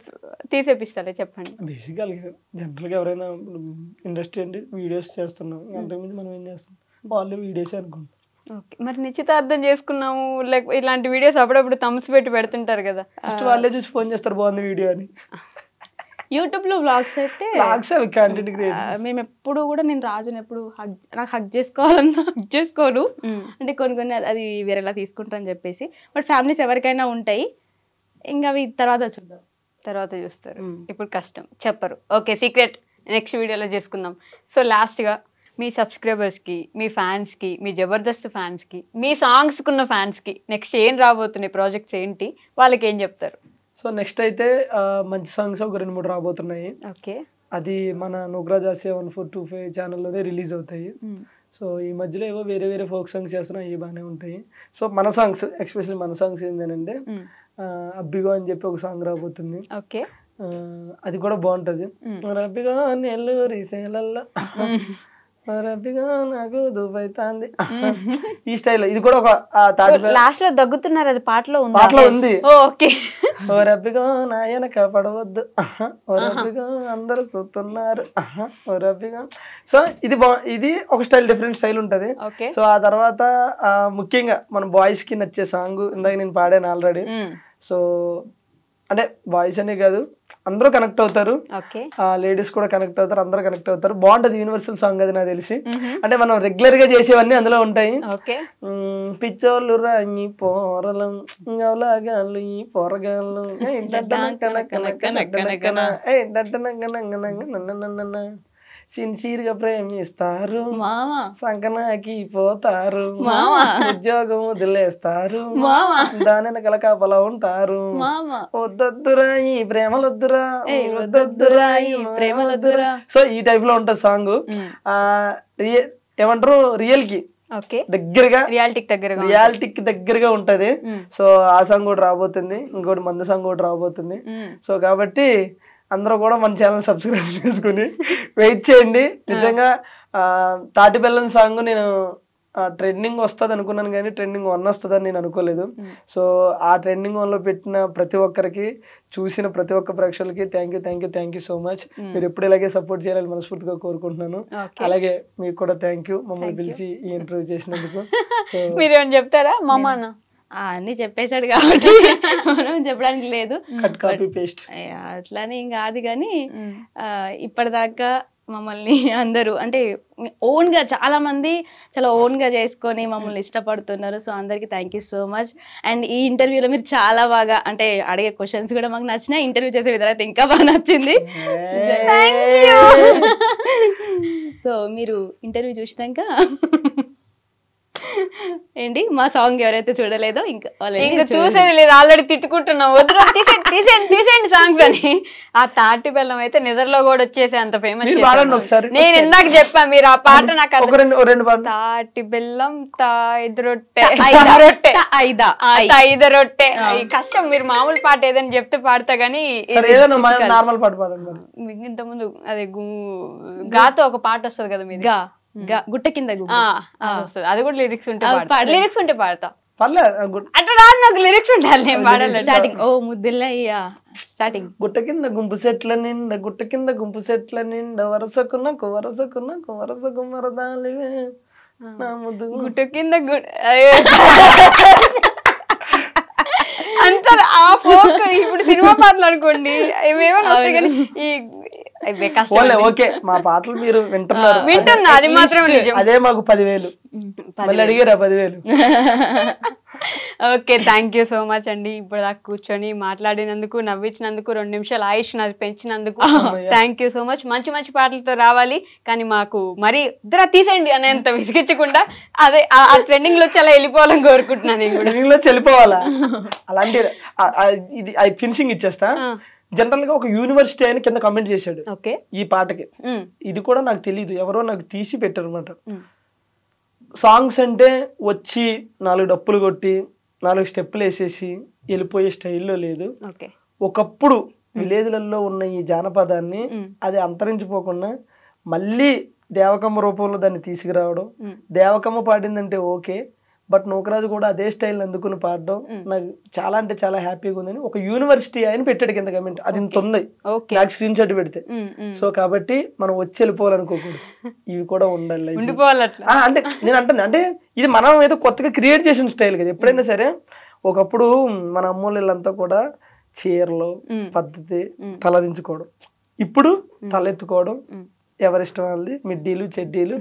తీసేపిస్తారా చెప్పండి. బేసిక్గా జనరల్గా ఎవరైనా ఇండస్ట్రీ అంటే వీడియోస్ చేస్తున్నాం, అంతకుమించి మనం ఏం చేస్తాం, వాళ్ళు వీడియోస్ అనుకుంటాం. ఓకే, మరి నిశ్చితార్థం చేసుకున్నాము లైక్ ఇలాంటి వీడియోస్ అప్పుడప్పుడు థమ్స్ పెట్టి పెడుతుంటారు కదా, ఫస్ట్ వాళ్ళే చూసి ఫోన్ చేస్తారు బాగుంది వీడియో అని. యూట్యూబ్ లో వ్లాగ్స్ అయితే మేము ఎప్పుడు కూడా, నేను రాజుని ఎప్పుడు నాకు హగ్ చేసుకోవాలన్నా హగ్ చేసుకోను, అంటే కొన్ని అది వేరేలా తీసుకుంటా అని చెప్పేసి. బట్ ఫ్యామిలీస్ ఎవరికైనా ఉంటాయి, ఇంకా అవి తర్వాత చూస్తారు. ఇప్పుడు కష్టం చెప్పరు. ఓకే, సీక్రెట్ నెక్స్ట్ వీడియోలో చేసుకుందాం. సో లాస్ట్గా మీ సబ్స్క్రైబర్స్కి, మీ ఫ్యాన్స్కి, మీ జబర్దస్త్ ఫ్యాన్స్కి, మీ సాంగ్స్కున్న ఫ్యాన్స్కి నెక్స్ట్ ఏం రాబోతున్నాయి, ప్రాజెక్ట్స్ ఏంటి, వాళ్ళకి ఏం చెప్తారు? సో నెక్స్ట్ అయితే మంచి సాంగ్స్ ఒక 2-3 రాబోతున్నాయి. ఓకే, అది మన నూకరాజ్ 1425 ఛానల్లోనే రిలీజ్ అవుతాయి. సో ఈ మధ్యలో ఏవో వేరే ఫోక్ సాంగ్స్ చేస్తున్నాం, అవి బాగానే ఉంటాయి. సో మన సాంగ్స్ ఎస్పెషల్లీ మన సాంగ్స్ ఏంటంటే అబ్బిగో అని చెప్పి ఒక సాంగ్ రాబోతుంది. ఓకే, అది కూడా బాగుంటుంది. అబ్బిగో నెల్లూరి సేలల్లో రబ్బిగా నాకు దుబ్బైతాంది ఈ స్టైల్. ఇది కూడా ఒక లాస్ట్ లో దగ్గుతున్నారు, అది పాటలో ఉంది. ఓకే. ఓ రబ్బిగా నాయన కాపాడవద్దు, ఓ రబ్బిగా అందరూ చూస్తున్నారు, ఓ రబ్బిగా. సో ఇది ఒక స్టైల్, డిఫరెంట్ స్టైల్ ఉంటది. సో ఆ తర్వాత ముఖ్యంగా మన బాయ్స్ కి నచ్చే సాంగ్ ఇందాక నేను పాడాను ఆల్రెడీ. సో అంటే బాయ్స్ అనే కాదు, అందరూ కనెక్ట్ అవుతారు, లేడీస్ కూడా కనెక్ట్ అవుతారు, అందరూ కనెక్ట్ అవుతారు. బాగుంటది, యూనివర్సల్ సాంగ్ అది నాకు తెలిసి. అంటే మనం రెగ్యులర్ గా చేసేవన్నీ అందులో ఉంటాయి. పిచ్చోళ్ళు రాయి పోరలం గవలాగాళ్ళు ఈ పోరగాళ్ళు సిన్సియర్ గా ప్రేమిస్తారు, సంకనాకి పోతారు, ఉద్యోగం వదిలేస్తారు, దాని వెనకాల కాపలా ఉంటారు, వద్దొద్దురా ఈ ప్రేమలొద్దురా, వద్దొద్దురా ఈ ప్రేమలొద్దురా. సో ఈ టైప్ లో ఉంటది సాంగ్. ఏమంటారు, రియల్ కి దగ్గరగా, రియాలిటీకి దగ్గరగా ఉంటది. సో ఆ సాంగ్ కూడా రాబోతుంది, ఇంకోటి మందు సాంగ్ కూడా రాబోతుంది. సో కాబట్టి అందరూ కూడా మన ఛానల్ సబ్స్క్రైబ్ చేసుకుని వెయిట్ చేయండి. నిజంగా తాటి బెల్లం సాంగ్ నేను ట్రెండింగ్ వస్తుంది అనుకున్నాను, కానీ ట్రెండింగ్ 1 వస్తుందని నేను అనుకోలేదు. సో ఆ ట్రెండింగ్ 1లో పెట్టిన ప్రతి ఒక్కరికి, చూసిన ప్రతి ఒక్క ప్రేక్షకులకి థ్యాంక్ యూ సో మచ్. మీరు ఎప్పుడు ఇలాగే సపోర్ట్ చేయాలని మనస్ఫూర్తిగా కోరుకుంటున్నాను. అలాగే మీకు కూడా థ్యాంక్ యూ, మమ్మల్ని పిలిచి ఈ ఇంటర్వ్యూ చేసినందుకు. సో మీరేమని చెప్తారా? మామ అన్ని చెప్పేశాడు కాబట్టి మనం చెప్పడానికి లేదు, అట్లానే ఏం కాదు. కానీ ఇప్పటిదాకా మమ్మల్ని అందరూ అంటే ఓన్ గా చాలా మంది చాలా ఓన్ గా చేసుకొని మమ్మల్ని ఇష్టపడుతున్నారు. సో అందరికి thank you so much. And ఈ ఇంటర్వ్యూలో మీరు చాలా బాగా అంటే అడిగే క్వశ్చన్స్ కూడా మాకు నచ్చినాయి, ఇంటర్వ్యూ చేసే విధానం అయితే ఇంకా బాగా నచ్చింది. సో మీరు ఇంటర్వ్యూ చూసినాక ఏంటి మా సాంగ్ ఎవరైతే చూడలేదో ఇంకా చూసేది లేదు, ఆల్రెడీ తిట్టుకుంటున్నాం, వద్దు తీసేయండి సాంగ్స్ అని. ఆ తాటి బెల్లం అయితే నిద్రలో కూడా వచ్చేసి అంత ఫేమస్. నేను ఇందాక చెప్పా, మీరు ఆ పాట నాకు తాటి బెల్లం తాయిదు రొట్టె ఐదు రొట్టె కష్టం. మీరు మామూలు పాట ఏదైనా చెప్తే పాడతా గానీ నార్మల్ పాట పాడండి. ఇంత ముందు అదే గాతో ఒక పాట వస్తుంది కదా మీది, గుట్ట కింద వస్తుంది, అది కూడా లిరిక్స్ ఉంటే పాడతా. అట్లా రాదు నాకు, లిరిక్స్ ఉండాలి, నేను పాడాలి. స్టార్టింగ్ ఓ ముద్దులయ్యా స్టార్టింగ్. గుట్ట కింద గుంపు సెట్ల నిండా, గుట్ట కింద గుంపు సెట్ల నిండా, వరసకున్నకు మరదాలివే నా ముద్దు గుట్ట కింద అంత ఆ ఫోక్. ఇప్పుడు సినిమా పాటలు అనుకోండి ఏమేమో వస్తాయి, కానీ ఈ ఓకే మా పాటలు మీరు వింటున్నా, అది మాత్రం అదే మాకు 10,000 మళ్ళీ అడిగారా 10,000. Okay, thank you so much అండి. ఇప్పుడు దాకా కూర్చొని మాట్లాడినందుకు, నవ్వించినందుకు, 2 నిమిషాలు ఆయుష్ నాది పెంచినందుకు థ్యాంక్ యూ సో మచ్. మంచి మంచి పాటలతో రావాలి, కానీ మాకు మరీ ఇద్దరు తీసేయండి అనేంత విసిగించకుండా అదే ఆ ట్రెండింగ్ లో చాలా వెళ్ళిపోవాలని కోరుకుంటున్నాను. నేను ట్రెండింగ్ లో వెళ్ళిపోవాలా అలాంటి ఇది ఫినిషింగ్ ఇచ్చేస్తా. జనరల్ గా ఒక యూనివర్సిటీ ఆయన కింద కమెంట్ చేశాడు ఈ పాటకి. ఇది కూడా నాకు తెలియదు, ఎవరో నాకు తీసి పెట్టారు అనమాట. సాంగ్స్ అంటే వచ్చి 4 డప్పులు కొట్టి 4 స్టెప్పులు వేసేసి వెళ్ళిపోయే స్టైల్లో లేదు. ఒకప్పుడు విలేజ్లలో ఉన్న ఈ జానపదాన్ని అది అంతరించిపోకుండా మళ్ళీ దేవకమ్మ రూపంలో దాన్ని తీసుకురావడం. దేవకమ్మ పాడిందంటే ఓకే, బట్ నూకరాజు కూడా అదే స్టైల్ అందుకుని పాడడం నాకు చాలా అంటే చాలా హ్యాపీగా ఉందని ఒక యూనివర్సిటీ ఆయన పెట్టాడు కింద కమెంట్. అది ఇంత ఉంది, నాకు స్క్రీన్ షాట్ పెడితే. సో కాబట్టి మనం వచ్చి వెళ్ళిపోవాలనుకోకూడదు, ఇవి కూడా ఉండాలి. అంటే నేను అంటాను, అంటే ఇది మనం ఏదో కొత్తగా క్రియేట్ చేసిన స్టైల్ కదా. ఎప్పుడైనా సరే ఒకప్పుడు మన అమ్మోళ్ళంతా కూడా చీరలు పద్ధతి తలదించుకోవడం, ఇప్పుడు తలెత్తుకోవడం, ఎవరిష్టం వాళ్ళది మిడ్డీలు చెడ్డీలు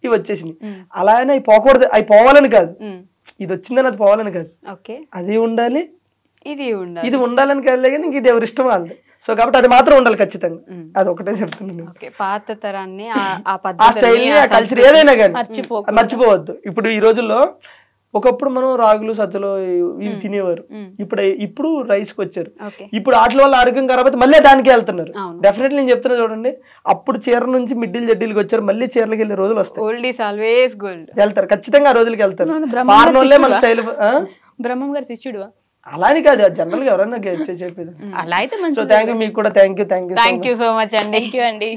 ఇవి వచ్చేసినాయి. అలా అయినా అవి పోకూడదు, అవి పోవాలని కాదు, ఇది వచ్చిందని అది పోవాలని కాదు, అది ఉండాలి ఇది ఉండాలని కాదులే, కానీ ఇంక ఇది ఎవరి ఇష్టం వాళ్ళది. సో కాబట్టి అది మాత్రం ఉండాలి ఖచ్చితంగా, అది ఒకటే చెప్తున్నాను. పాత తరాన్ని ఆ స్టైల్ ని ఆ కల్చర్ ఏదైనా కానీ మర్చిపోవద్దు. ఇప్పుడు ఈ రోజుల్లో ఒకప్పుడు మనం రాగులు సజ్జలు ఇవి తినేవారు, ఇప్పుడు రైస్ కి వచ్చారు. ఇప్పుడు వాటి వల్ల ఆరోగ్యం ఖరాబ్ మళ్ళీ దానికి వెళ్తున్నారు. డెఫినెట్లీ నేను చెప్తున్నా చూడండి, అప్పుడు చీర నుంచి మిడ్డీలు జడ్డీలకు వచ్చారు, మళ్ళీ చీరలకు వెళ్ళే రోజులు వస్తాయి, వెళ్తారు ఖచ్చితంగా, ఆ రోజులకి వెళ్తారు. మారిన వాళ్ళే మన స్టైల్. బ్రహ్మం గారి శిష్యుడు అలా అని కాదు, జనరల్ గా ఎవరైనా చెప్పేది. అలా అయితే సో థ్యాంక్ యూ, మీకు కూడా థ్యాంక్ యూ సో మచ్ అండి.